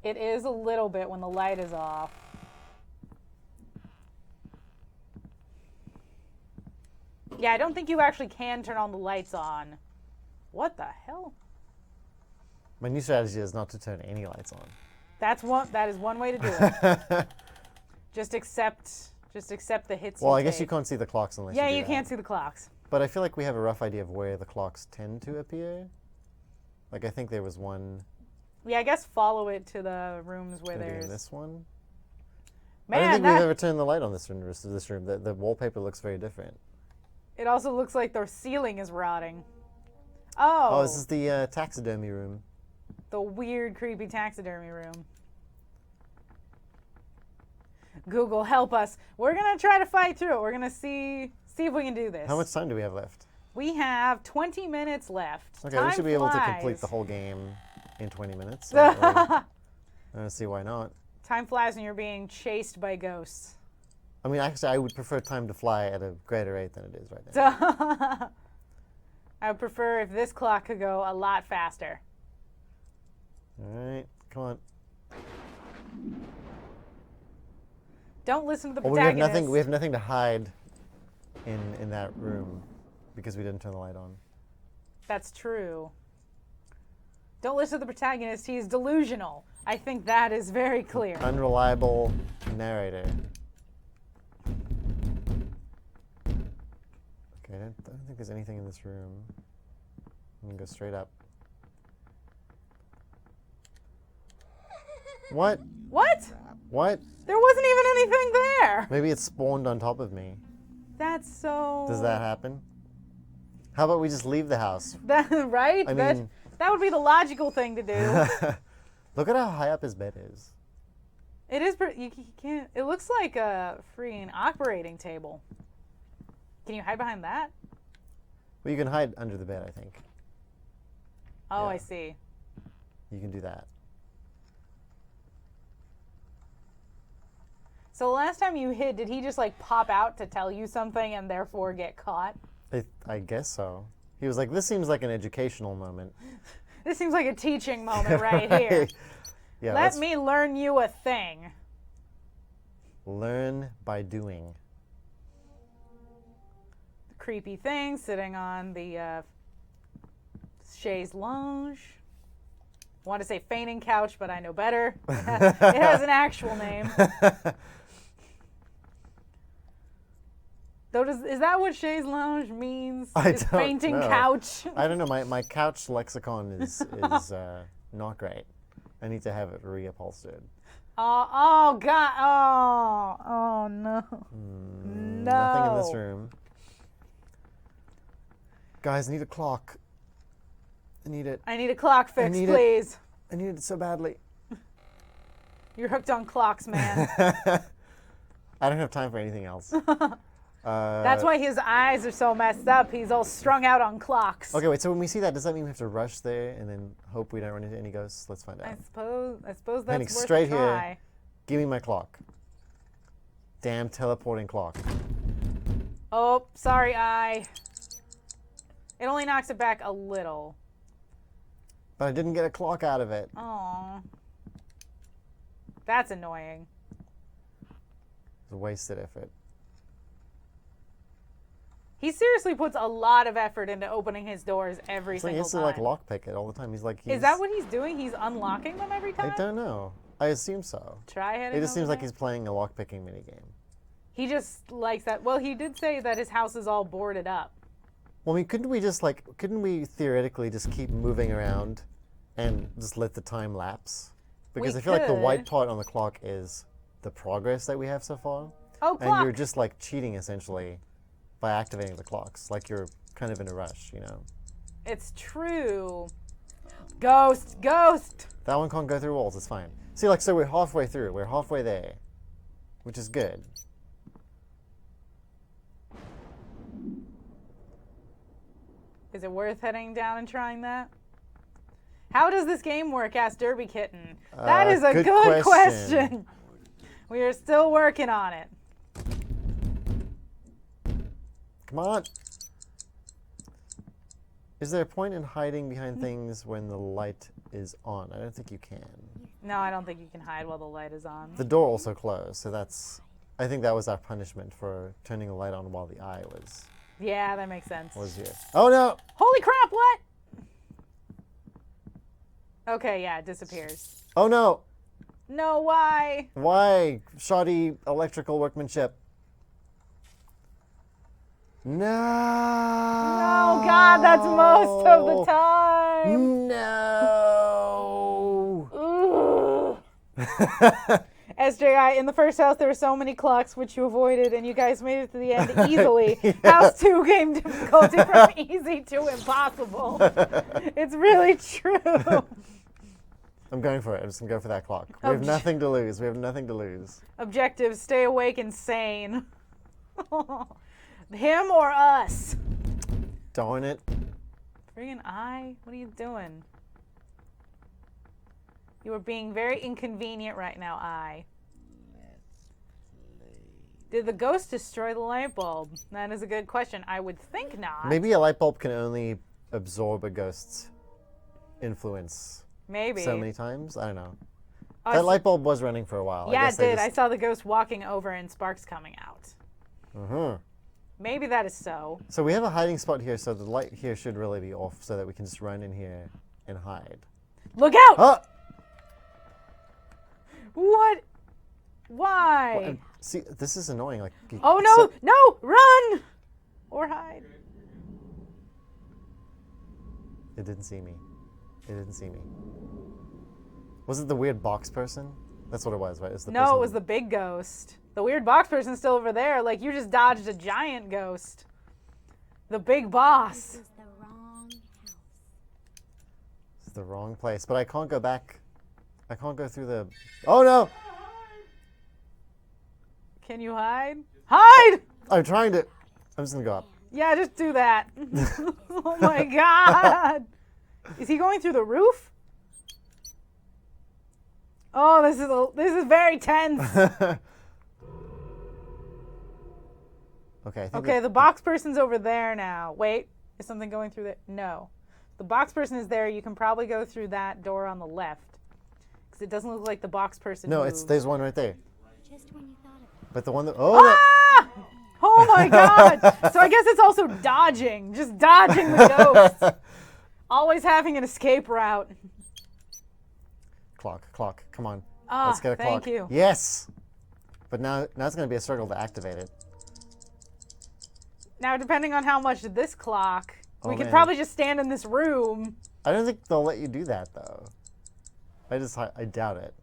It is a little bit when the light is off. Yeah, I don't think you actually can turn on the lights on. What the hell? My new strategy is not to turn any lights on. That is one way to do it. Just accept the hits. Well, you I guess you take. can't see the clocks unless Yeah, you do you that. can't see the clocks. But I feel like we have a rough idea of where the clocks tend to appear. Like, I think there was one. Yeah, I guess follow it to the rooms where Maybe there's. in this one. Man, I don't think that, we've ever turned the light on this room. The wallpaper looks very different. it also looks like the ceiling is rotting. Oh. Oh, this is the taxidermy room. The weird, creepy taxidermy room. Google, help us. We're gonna try to fight through it. We're gonna see if we can do this. How much time do we have left? We have 20 minutes left. Okay, Time we should be able to complete flies. the whole game in 20 minutes. So I don't see why not. Time flies when you're being chased by ghosts. I mean, actually, I would prefer time to fly at a greater rate than it is right now. I would prefer if this clock could go a lot faster. All right, come on. Don't listen to the Well, we have protagonist. nothing. We have nothing to hide in that room because we didn't turn the light on. That's true. Don't listen to the protagonist. He's delusional. I think that is very clear. Unreliable narrator. Okay, I don't think there's anything in this room. I'm gonna go straight up. What? What? What? There wasn't even anything there. Maybe it spawned on top of me. That's so. Does that happen? How about we just leave the house? That, right? I mean- that would be the logical thing to do. Look at how high up his bed is. It is. You can't. It looks like a freaking operating table. Can you hide behind that? Well, you can hide under the bed, I think. Oh, Yeah. I see. You can do that. So the last time you hid, did he just like pop out to tell you something and therefore get caught? I guess so. He was like, this seems like an educational moment. This seems like a teaching moment right here. Yeah, Let let's me learn you a thing. learn by doing. Creepy thing sitting on the chaise lounge. Want to say fainting couch, but I know better. It has an actual name. Though, is that what chaise lounge means? I Is don't fainting know. couch? I don't know. My couch lexicon is not great. I need to have it reupholstered. Oh God! Oh no! No. Nothing in this room. Guys, I need a clock. I need it. I need a clock fix, need it. please. I need it so badly. You're hooked on clocks, man. I don't have time for anything else. That's why his eyes are so messed up. He's all strung out on clocks. Okay, wait. So when we see that, does that mean we have to rush there and then hope we don't run into any ghosts? Let's find out. I suppose that's Heading worth straight a try. here. Give me my clock. Damn teleporting clock. Oh, sorry, eye. It only knocks it back a little. But I didn't get a clock out of it. Oh, that's annoying. It's a wasted effort. He seriously puts a lot of effort into opening his doors every It's like he single has to time. like lockpick it all the time. He's like, Is that what he's doing? He's unlocking them every time? I don't know. I assume so. Try heading It just over seems like there? he's playing a lockpicking minigame. He just likes that. Well, he did say that his house is all boarded up. Well, I mean, couldn't we theoretically just keep moving around and just let the time lapse? Because We I feel like the white could. part on the clock is the progress that we have so far. Oh, And clock! you're just like cheating essentially by activating the clocks. Like you're kind of in a rush, you know? It's true. Ghost! Ghost! That one can't go through walls, it's fine. See, like, so we're halfway through. We're halfway there, which is good. Is it worth heading down and trying that? How does this game work? Asked Derby Kitten. That is a good question. We are still working on it. Come on. Is there a point in hiding behind things when the light is on? I don't think you can. No, I don't think you can hide while the light is on. The door also closed, so that's... I think that was our punishment for turning the light on while the eye Yeah, that makes sense. was here. Oh, no! Holy crap, what? Okay, yeah, it disappears. Oh, no! No, why? Why? Shoddy electrical workmanship. No! Oh, God, that's most of the time. No! SJI, in the first house, there were so many clocks which you avoided, and you guys made it to the end easily. Yeah. House 2 game difficulty from easy to impossible. It's really true. I'm going for it. I'm just going to go for that clock. We have nothing to lose. We have nothing to lose. Objective, stay awake and sane. Him or us? Darn it. Friggin' eye? What are you doing? You are being very inconvenient right now, eye. Did the ghost destroy the light bulb? That is a good question. I would think not. Maybe a light bulb can only absorb a ghost's influence Maybe. so many times. I don't know. Oh, That light bulb was running for a while. yeah, I it guess they did. I just- saw the ghost walking over and sparks coming out. Maybe that is so. So we have a hiding spot here, so the light here should really be off so that we can just run in here and hide. Look out! Oh! What? Why? See, this is annoying. Like, Oh no! so- No! Run! Or hide. It didn't see me. It didn't see me. Was it the weird box person? That's what it was, right? It's the No, person it was the big ghost. The weird box person's still over there. Like, you just dodged a giant ghost. The big boss. This is the wrong house. It's the wrong place. But I can't go back. I can't go through the... Oh, no! Can you hide? Hide! I'm trying to... I'm just going to go up. Yeah, just do that. Oh my god! Is he going through the roof? Oh, this is very tense. Okay, I think Okay, the box person's over there now. Wait, is something going through there? No. The box person is there. You can probably go through that door on the left. Because it doesn't look like the box person No, moved. there's one right there. Just when you thought of it. But the one that... Oh, no! Ah! Oh my god! So I guess it's also dodging. Just dodging the ghost. Always having an escape route. Clock. Come on. Ah, Let's get a thank clock. you. Yes! But now it's going to be a struggle to activate it. Now, depending on how much this clock, we could man. probably just stand in this room. I don't think they'll let you do that, though. I doubt it.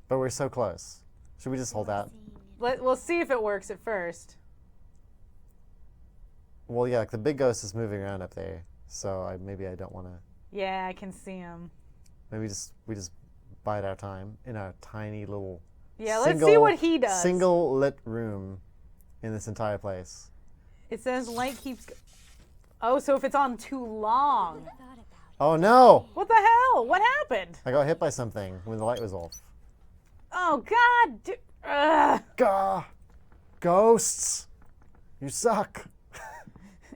But we're so close. Should we just hold out? We'll see if it works at first. Well, yeah, like the big ghost is moving around up there, so maybe I don't want to. Yeah, I can see him. Maybe we just bide our time in our tiny little. Yeah, let's see what he does. Single lit room in this entire place. It says light keeps. Oh, so if it's on too long. Thought about it. Oh no! What the hell? What happened? I got hit by something when the light was off. Oh God! Ugh. Gah! Ghosts! You suck!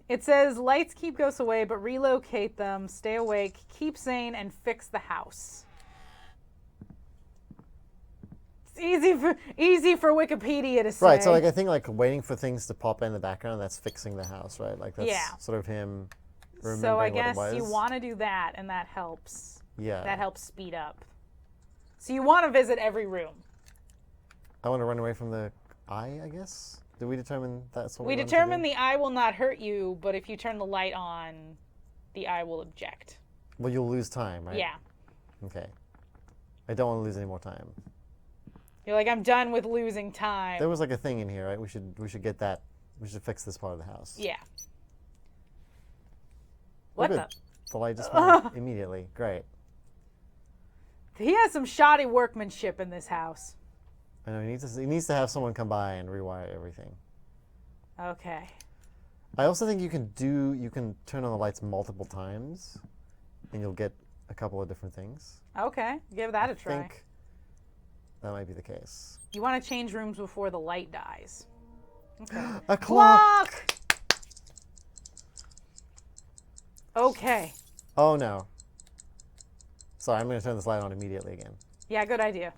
It says lights keep ghosts away, but relocate them, stay awake, keep sane, and fix the house. It's easy for Wikipedia to say. Right, so like I think like waiting for things to pop in the background, that's fixing the house, right? Like that's Yeah. sort of him remembering So I what guess it was. you want to do that, and that helps. Yeah. That helps speed up. So you want to visit every room. I want to run away from the eye, I guess? Did we determine that's what We wanted to determine do? the eye will not hurt you, but if you turn the light on, the eye will object. Well, you'll lose time, right? Yeah. Okay. I don't want to lose any more time. You're like, I'm done with losing time. There was like a thing in here, right? We should get that. We should fix this part of the house. Yeah. Oh, What good. the? The light just went immediately. Great. He has some shoddy workmanship in this house. I know he needs to have someone come by and rewire everything. Okay. I also think you can turn on the lights multiple times, and you'll get a couple of different things. Okay, give that a try. I think that might be the case. You want to change rooms before the light dies. Okay. A clock! Okay. Oh no. Sorry, I'm going to turn this light on immediately again. Yeah, good idea.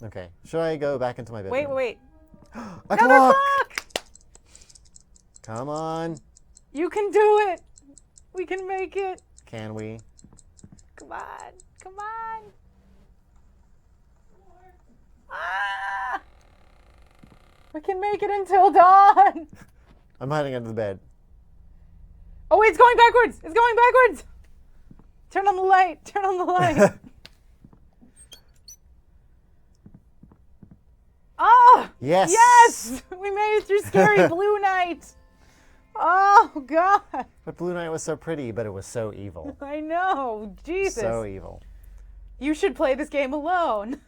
Okay. Should I go back into my bedroom? Wait. A Another clock! clock! Come on. You can do it. We can make it. Can we? Come on. Come on. Ah! We can make it until dawn. I'm hiding under the bed. Oh, wait, it's going backwards. It's going backwards. Turn on the light. Turn on the light. Oh! Yes! Yes! We made it through scary blue night. Oh, God. But Blue Knight was so pretty, but it was so evil. I know. Jesus. So evil. You should play this game alone.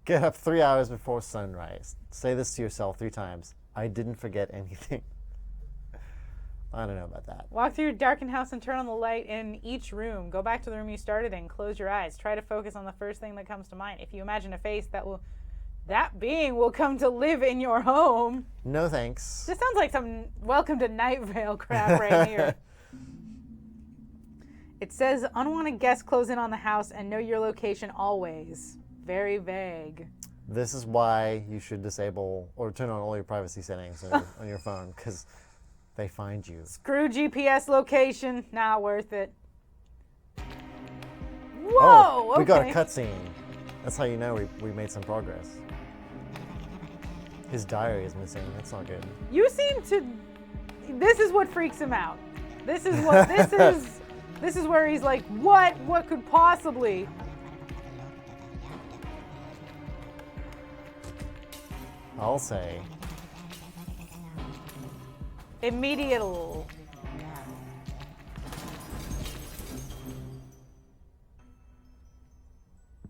Get up 3 hours before sunrise. Say this to yourself 3 times. I didn't forget anything. I don't know about that. Walk through your darkened house and turn on the light in each room. Go back to the room you started in. Close your eyes. Try to focus on the first thing that comes to mind. If you imagine a face, that being will come to live in your home. No thanks. This sounds like some Welcome to Night Vale crap right here. It says, unwanted guests close in on the house and know your location always. Very vague. This is why you should disable or turn on all your privacy settings on your phone, because they find you. Screw GPS location. Not worth it. Whoa! Oh, we got a okay. cutscene. That's how you know we made some progress. His diary is missing. That's not good. You seem to. This is what freaks him out. This is what this is. This is where he's like, what? What could possibly? I'll say. Immediate.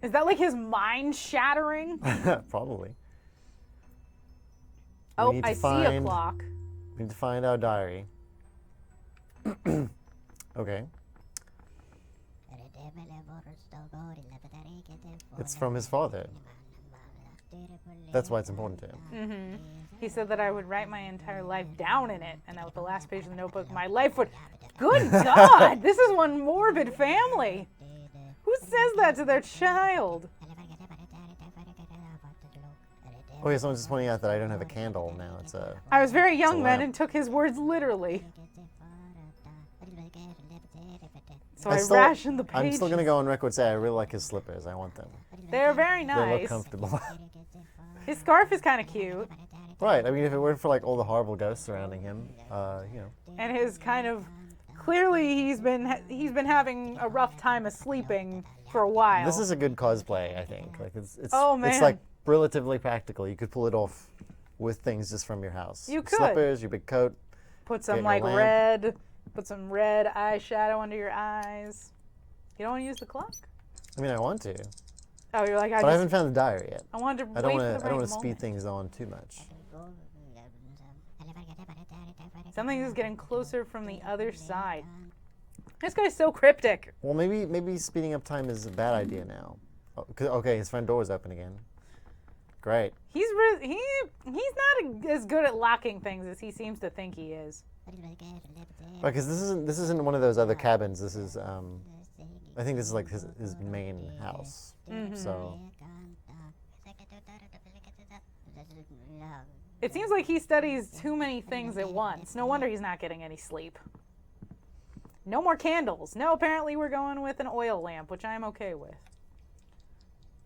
Is that like his mind shattering? Probably. Oh, need to I see a find- clock. We need to find our diary. Okay. It's from his father. That's why it's important to him. He said that I would write my entire life down in it, and that with the last page of the notebook, my life would. Good God! This is one morbid family. Who says that to their child? Oh yeah, someone's just pointing out that I don't have a candle now. It's a. I was very young then lamp. and took his words literally. So I I still- rationed the pages. I'm still gonna go on record say I really like his slippers. I want them. They're very They look nice. comfortable. His scarf is kind of cute, Right. I mean, if it weren't for like all the horrible ghosts surrounding him, you know. and his kind of clearly he's been having a rough time of sleeping for a while. This is a good cosplay, I think. Like it's Oh, it's man. like relatively practical. You could pull it off with things just from your house. You Your could. Slippers, your big coat. Put some Get your like lamp. put some red eyeshadow under your eyes. You don't want to use the clock? I mean, I want to, Oh, you're like but I haven't found the diary yet. I wanted to I don't wait want for to. the I don't right want to speed moment. things on too much. Something is getting closer from the other side. This guy's so cryptic. Well, maybe speeding up time is a bad idea now. Okay, his front door is open again. Great. He's not as good at locking things as he seems to think he is. Right, because this isn't one of those other cabins. This is I think this is like his main house. So It seems like he studies too many things at once. No wonder he's not getting any sleep. No more candles. No, apparently we're going with an oil lamp, which I am okay with.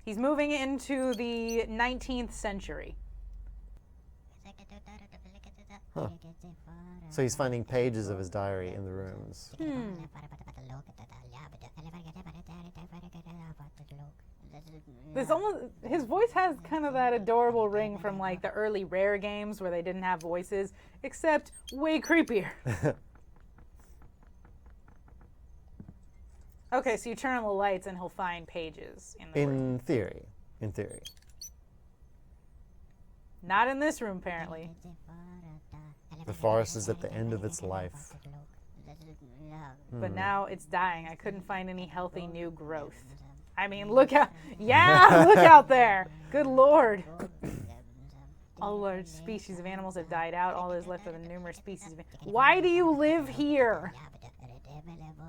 He's moving into the 19th century. Huh. So he's finding pages of his diary in the rooms. His voice has kind of that adorable ring from like the early Rare games where they didn't have voices, except way creepier. Okay, so you turn on the lights and he'll find pages in the room. In theory. In theory. Not in this room, apparently. The forest is at the end of its life. But now it's dying. I couldn't find any healthy new growth. I mean, look out. Yeah, look out there. Good Lord. All large species of animals have died out. All that is left are the numerous species of... Why do you live here?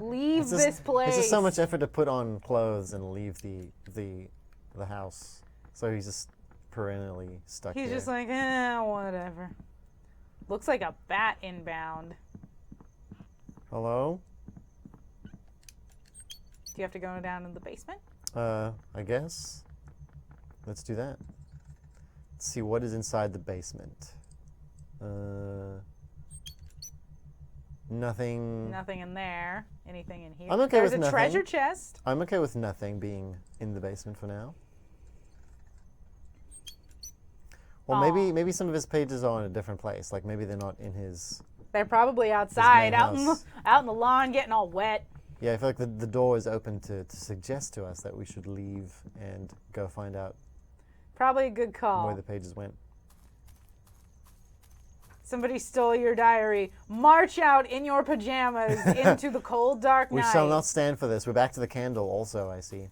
Leave this place. It's just so much effort to put on clothes and leave the house. So he's just perennially stuck here. He's just like, whatever. Looks like a bat inbound. Hello? Do you have to go down in the basement? I guess. Let's do that. Let's see what is inside the basement. Nothing. Nothing in there. Anything in here? I'm okay with There's a nothing. treasure chest. I'm okay with nothing being in the basement for now. Well, maybe some of his pages are in a different place. Like maybe they're not in his... They're probably outside, out house. in the lawn, getting all wet. Yeah, I feel like the door is open to suggest to us that we should leave and go find out Probably a good call. where the pages went. Somebody stole your diary. March out in your pajamas into the cold, dark night. We shall not stand for this. We're back to the candle also, I see.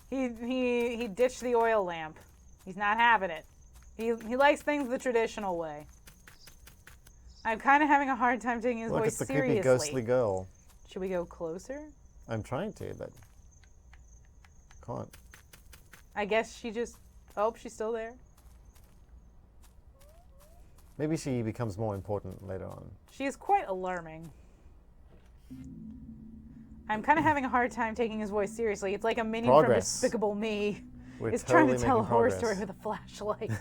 He ditched the oil lamp. He's not having it. He likes things the traditional way. I'm kind of having a hard time taking his Look, voice it's the seriously. creepy ghostly girl. Should we go closer? I'm trying to, but can't. I guess she just... Oh, she's still there. Maybe she becomes more important later on. She is quite alarming. I'm kind of having a hard time taking his voice seriously. It's like a minion from Progress. Despicable Me. We're It's totally trying to tell a making horror progress. story with a flashlight.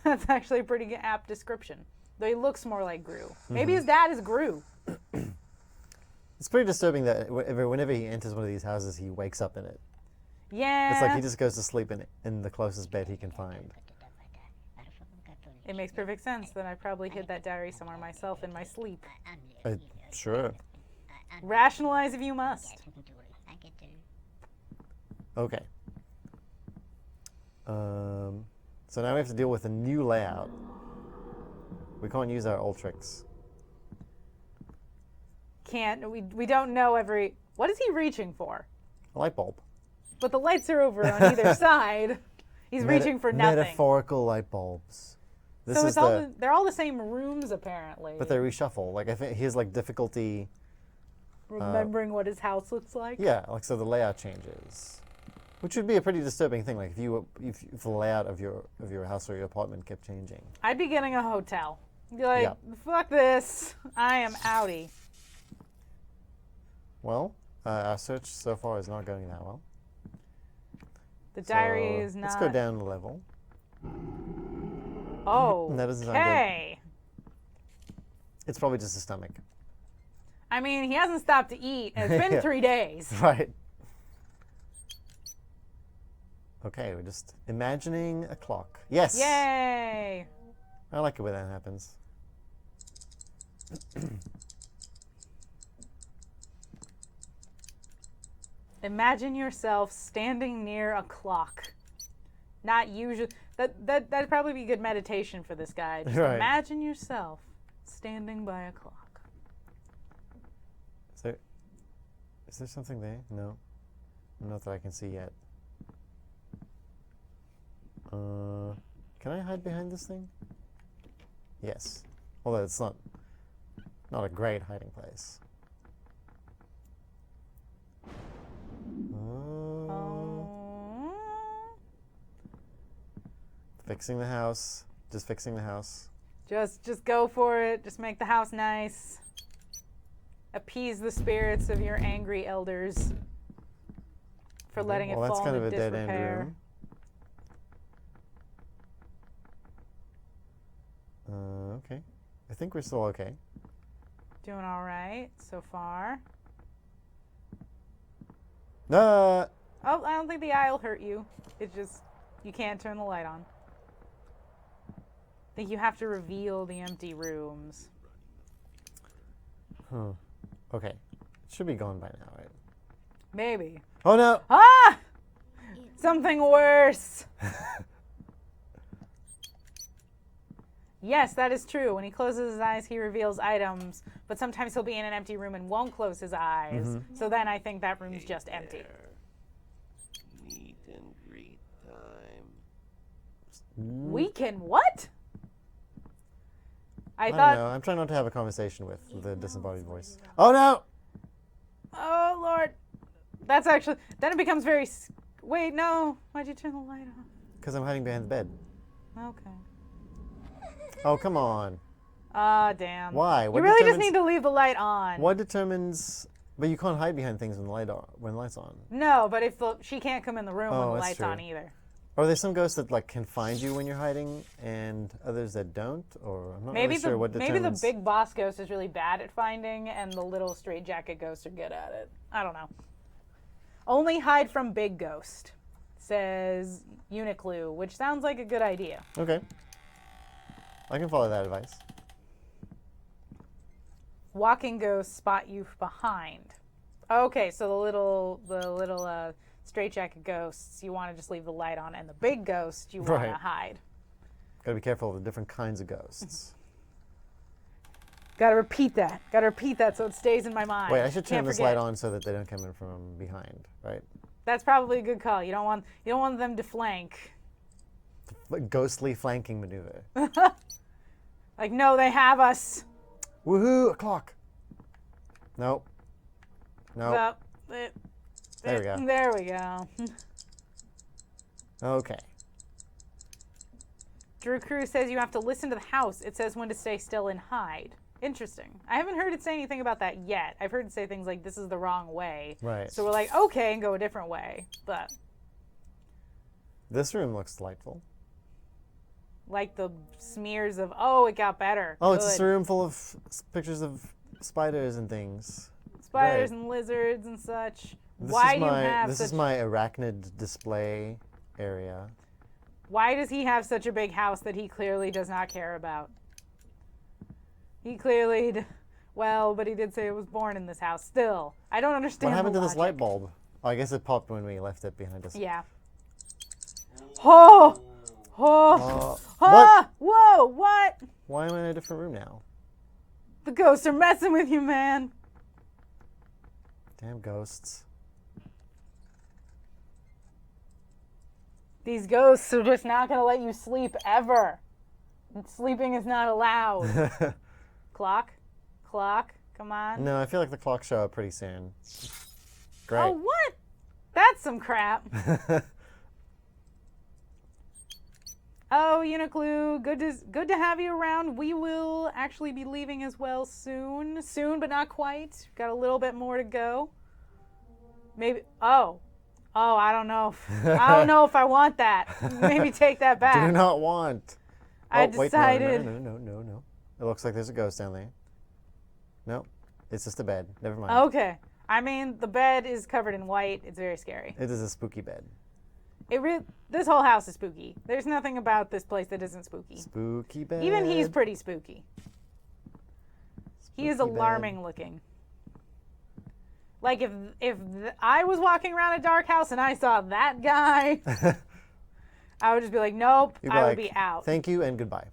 That's actually a pretty apt description. Though he looks more like Gru. Maybe his dad is Gru. It's pretty disturbing that whenever he enters one of these houses, he wakes up in it. Yeah. It's like he just goes to sleep in the closest bed he can find. It makes perfect sense that I probably hid that diary somewhere myself in my sleep. Sure. Rationalize if you must. Okay. So now we have to deal with a new layout. We can't use our old tricks. We don't know every... What is he reaching for? A light bulb. But the lights are over on either side. He's reaching for nothing. Metaphorical light bulbs. This So is it's they're all the same rooms, apparently. but they reshuffle. Like I think he has like difficulty. Remembering what his house looks like. Yeah, like so the layout changes, which would be a pretty disturbing thing. Like if the layout of your house or your apartment kept changing. I'd be getting a hotel. Be like, Yeah. fuck this. I am outie. Well, our search so far is not going that well. The diary So, is not... Let's go down a level. Oh, That doesn't sound good. okay. It's probably just a stomach. I mean, he hasn't stopped to eat, and it's been Yeah. 3 days. Right. Okay, we're just imagining a clock. Yes. Yay! I like it when that happens. Imagine yourself standing near a clock. Not usually... That'd probably be good meditation for this guy. Just Right. imagine yourself standing by a clock. Is there something there? No. Not that I can see yet. Can I hide behind this thing? Yes. Although it's not a great hiding place. Fixing the house. Just fixing the house. Just go for it. Just make the house nice. Appease the spirits of your angry elders for letting it Well, that's fall kind of into a dead end disrepair. room. Okay. I think we're still okay. Doing all right so far. Uh, Oh, I don't think the eye will hurt you. It's just you can't turn the light on. I think you have to reveal the empty rooms. Okay. It should be gone by now, right? Maybe. Oh no! Ah! Something worse. Yes, that is true. When he closes his eyes, he reveals items, but sometimes he'll be in an empty room and won't close his eyes. So then I think that room's just empty. Meet and greet time. We can what? I don't thought. know. I'm trying not to have a conversation with the disembodied voice. Oh no! Oh Lord, that's actually. Then it becomes very. Wait, no. Why'd you turn the light on? Because I'm hiding behind the bed. Okay. Oh, come on. Ah, damn. Why? What You really just determines- need to leave the light on. What determines... But you can't hide behind things when the light's on. No, but if she can't come in the room when Oh, the that's light's true. on either. Are there some ghosts that like can find you when you're hiding and others that don't? Or I'm not really sure what maybe determines... the big boss ghost is really bad at finding, and the little straitjacket ghosts are good at it. I don't know. Only hide from big ghost, says Uniqlo, which sounds like a good idea. Okay. I can follow that advice. Walking ghosts spot you behind. Okay, so the little straitjacket ghosts, you want to just leave the light on, and the big ghost, you want to Right. hide. Gotta be careful of the different kinds of ghosts. Gotta repeat that. Gotta repeat that so it stays in my mind. Wait, I should turn Can't this forget. light on so that they don't come in from behind, right? That's probably a good call. You don't want them to flank. Like ghostly flanking maneuver. Like, no, they have us. Woohoo! A clock. Nope. Nope. Well, There we go. There we go. Okay. Drew Crew says you have to listen to the house. It says when to stay still and hide. Interesting. I haven't heard it say anything about that yet. I've heard it say things like, this is the wrong way. Right. So we're like, okay, and go a different way. But, This room looks delightful. like the smears of, oh, it got better. Oh, it's Good. just a room full of pictures of spiders and things. Spiders Great. and lizards and such. This Why is do you my, have This such... is my arachnid display area. Why does he have such a big house that he clearly does not care about? He clearly... Well, but he did say it was born in this house. Still, I don't understand What happened the to this logic. light bulb? Oh, I guess it popped when we left it behind us. Yeah. Oh! Oh! What? Ah! Whoa! What? Why am I in a different room now? The ghosts are messing with you, man. Damn ghosts. These ghosts are just not gonna let you sleep ever. Sleeping is not allowed. Clock? Clock? Come on. No, I feel like the clock show up pretty soon. Great. Oh, what? That's some crap. Oh, Uniqlo, good to have you around. We will actually be leaving as well soon. Soon, but not quite. Got a little bit more to go. Maybe. Oh, I don't know. I don't know if I want that. Maybe take that back. Do not want. I Oh, wait, decided. no. It looks like there's a ghost down there. No, it's just a bed. Never mind. Okay. I mean, the bed is covered in white. It's very scary. It is a spooky bed. This whole house is spooky. There's nothing about this place that isn't spooky. Spooky bed. Even he's pretty spooky. He is Spooky bed. alarming looking. Like if I was walking around a dark house and I saw that guy, I would just be like, nope, You'd be I would like, be out. Thank you and goodbye.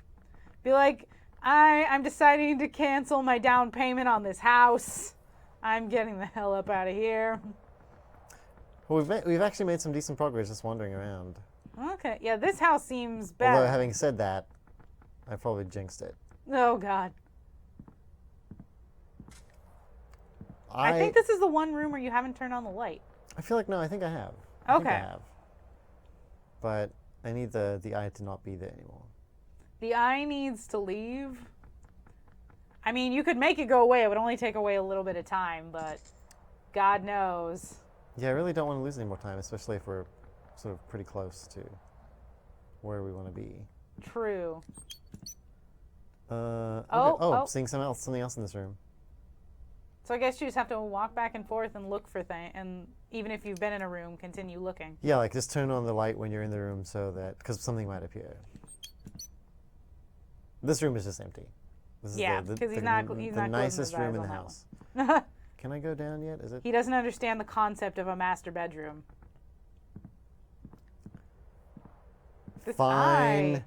Be like, I'm deciding to cancel my down payment on this house. I'm getting the hell up out of here. Well, we've actually made some decent progress just wandering around. Okay, yeah, this house seems better. Although, having said that, I probably jinxed it. Oh, God. I think this is the one room where you haven't turned on the light. I feel like, no, I think I have. I think I Okay. have. But I need the eye to not be there anymore. The eye needs to leave. I mean, you could make it go away. It would only take away a little bit of time, but God knows. Yeah, I really don't want to lose any more time, especially if we're sort of pretty close to where we want to be. True. Okay. Oh. Seeing something else in this room. So I guess you just have to walk back and forth and look for things, and even if you've been in a room, continue looking. Yeah, like just turn on the light when you're in the room so that, because something might appear. This room is just empty. This is Yeah, because he's not the closing nicest his room eyes in on the that house. one. Can I go down yet? Is it? He doesn't understand the concept of a master bedroom. This eye.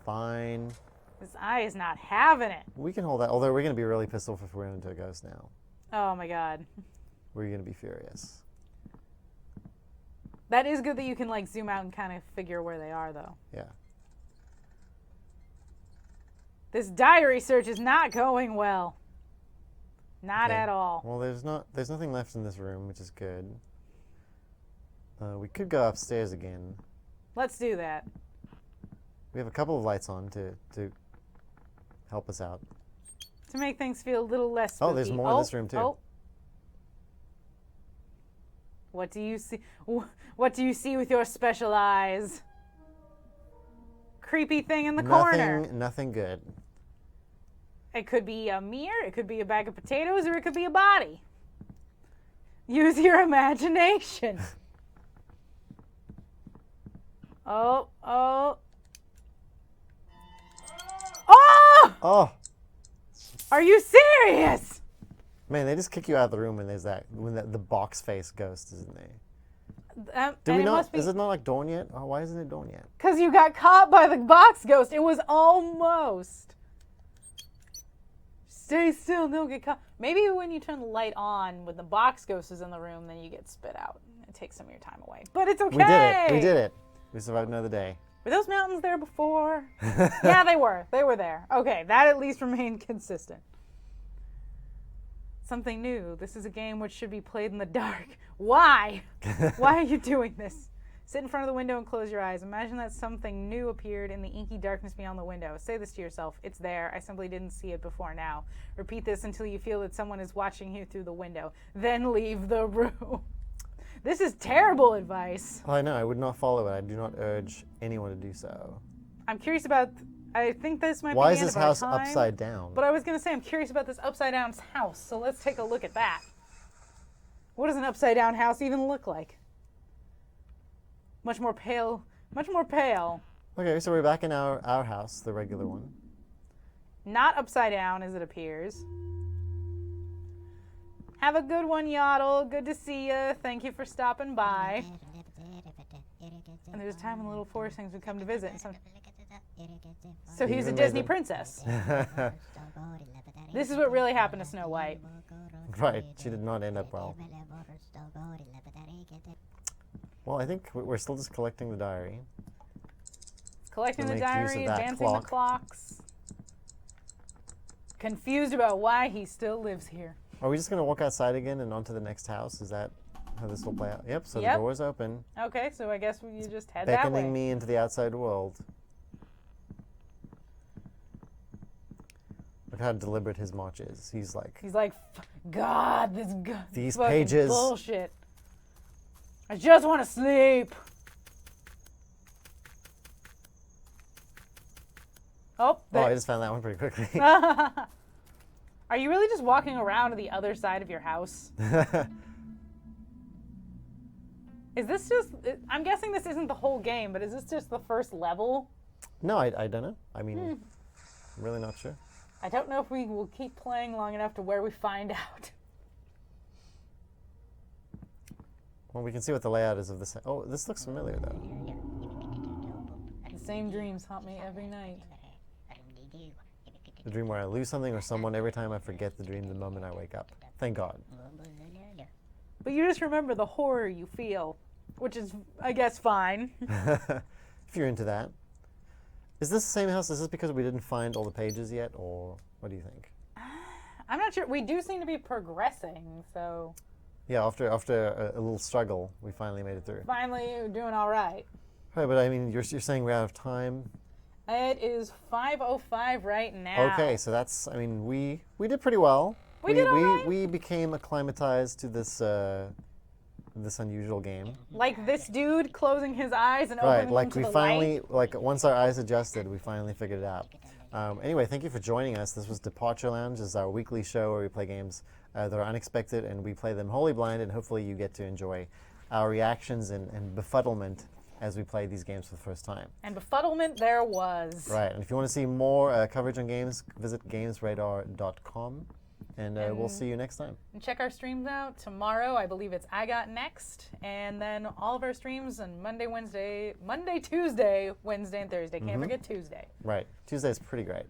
Fine. This eye is not having it. We can hold that. Although we're going to be really pissed off if we run into a ghost now. Oh my god. We're going to be furious. That is good that you can like zoom out and kind of figure where they are though. Yeah. This diary search is not going well. Not Okay. at all. Well, there's nothing left in this room, which is good. We could go upstairs again. Let's do that. We have a couple of lights on to help us out. To make things feel a little less spooky. Oh, there's more in this room too. Oh. What do you see? What do you see with your special eyes? Creepy thing in the corner. Nothing good. It could be a mirror, it could be a bag of potatoes, or it could be a body. Use your imagination. Oh. Oh! Oh! Are you serious? Man, they just kick you out of the room when there's when the box face ghost, isn't there? Do and we it not? must be Is it not like dawn yet? Oh, why isn't it dawn yet? because you got caught by the box ghost. It was almost. Stay still, don't get caught. Maybe when you turn the light on, when the box ghost is in the room, then you get spit out. It takes some of your time away. But it's okay. We did it. We did it. We survived another day. Were those mountains there before? Yeah, they were. They were there. Okay, that at least remained consistent. Something new. This is a game which should be played in the dark. Why? Why are you doing this? Sit in front of the window and close your eyes. Imagine that something new appeared in the inky darkness beyond the window. Say this to yourself. It's there. I simply didn't see it before now. Repeat this until you feel that someone is watching you through the window. Then leave the room. This is terrible advice. Oh, I know. I would not follow it. I do not urge anyone to do so. I'm curious about... I think this might Why be is the end this of our house time, upside down? But I was going to say, I'm curious about this upside down house. So let's take a look at that. What does an upside down house even look like? Much more pale. Much more pale. Okay, so we're back in our house, the regular one. Not upside down as it appears. Have a good one, Yaddle. Good to see you. Thank you for stopping by. And there's a time when the little forest things would come to visit. So he's a Even Disney with princess. This is what really happened to Snow White. Right, she did not end up well. Well, I think we're still just collecting the diary. Collecting We'll the make use diary, of that advancing the clocks. Confused about why he still lives here. Are we just going to walk outside again and on to the next house? Is that how this will play out? Yep, so Yep. the door's open, Okay, so I guess you just head that way. beckoning me into the outside world. Look how deliberate his march is. He's like, God, These fucking pages." bullshit. I just want to sleep. Oh, oh, I just found that one pretty quickly. Are you really just walking around to the other side of your house? Is this just... I'm guessing this isn't the whole game, but is this just the first level? No, I don't know. I mean, I'm really not sure. I don't know if we will keep playing long enough to where we find out. Well, we can see what the layout is of this. Oh, this looks familiar, though. The same dreams haunt me every night. The dream where I lose something or someone every time I forget the dream the moment I wake up. Thank God. But you just remember the horror you feel, which is, I guess, fine. If you're into that. Is this the same house? Is this because we didn't find all the pages yet, or what do you think? I'm not sure. We do seem to be progressing, so Yeah, after a little struggle, we finally made it through. finally you're doing all right. Right, but I mean, you're saying we're out of time. It is 5:05 right now. Okay, so that's. I mean, we did pretty well. We did all right. We became acclimatized to this this unusual game. Like this dude closing his eyes and Right, opening like them we to the finally, light. like once our eyes adjusted, we finally figured it out. Anyway, thank you for joining us. This was Departure Lounge. This is our weekly show where we play games that are unexpected and we play them wholly blind, and hopefully you get to enjoy our reactions and befuddlement as we play these games for the first time. And befuddlement there was. Right, and if you want to see more coverage on games, visit GamesRadar.com. And we'll see you next time. And check our streams out tomorrow. I believe it's I Got Next. And then all of our streams on Monday, Tuesday, Wednesday, and Thursday. Can't forget Tuesday. Right. Tuesday's pretty great.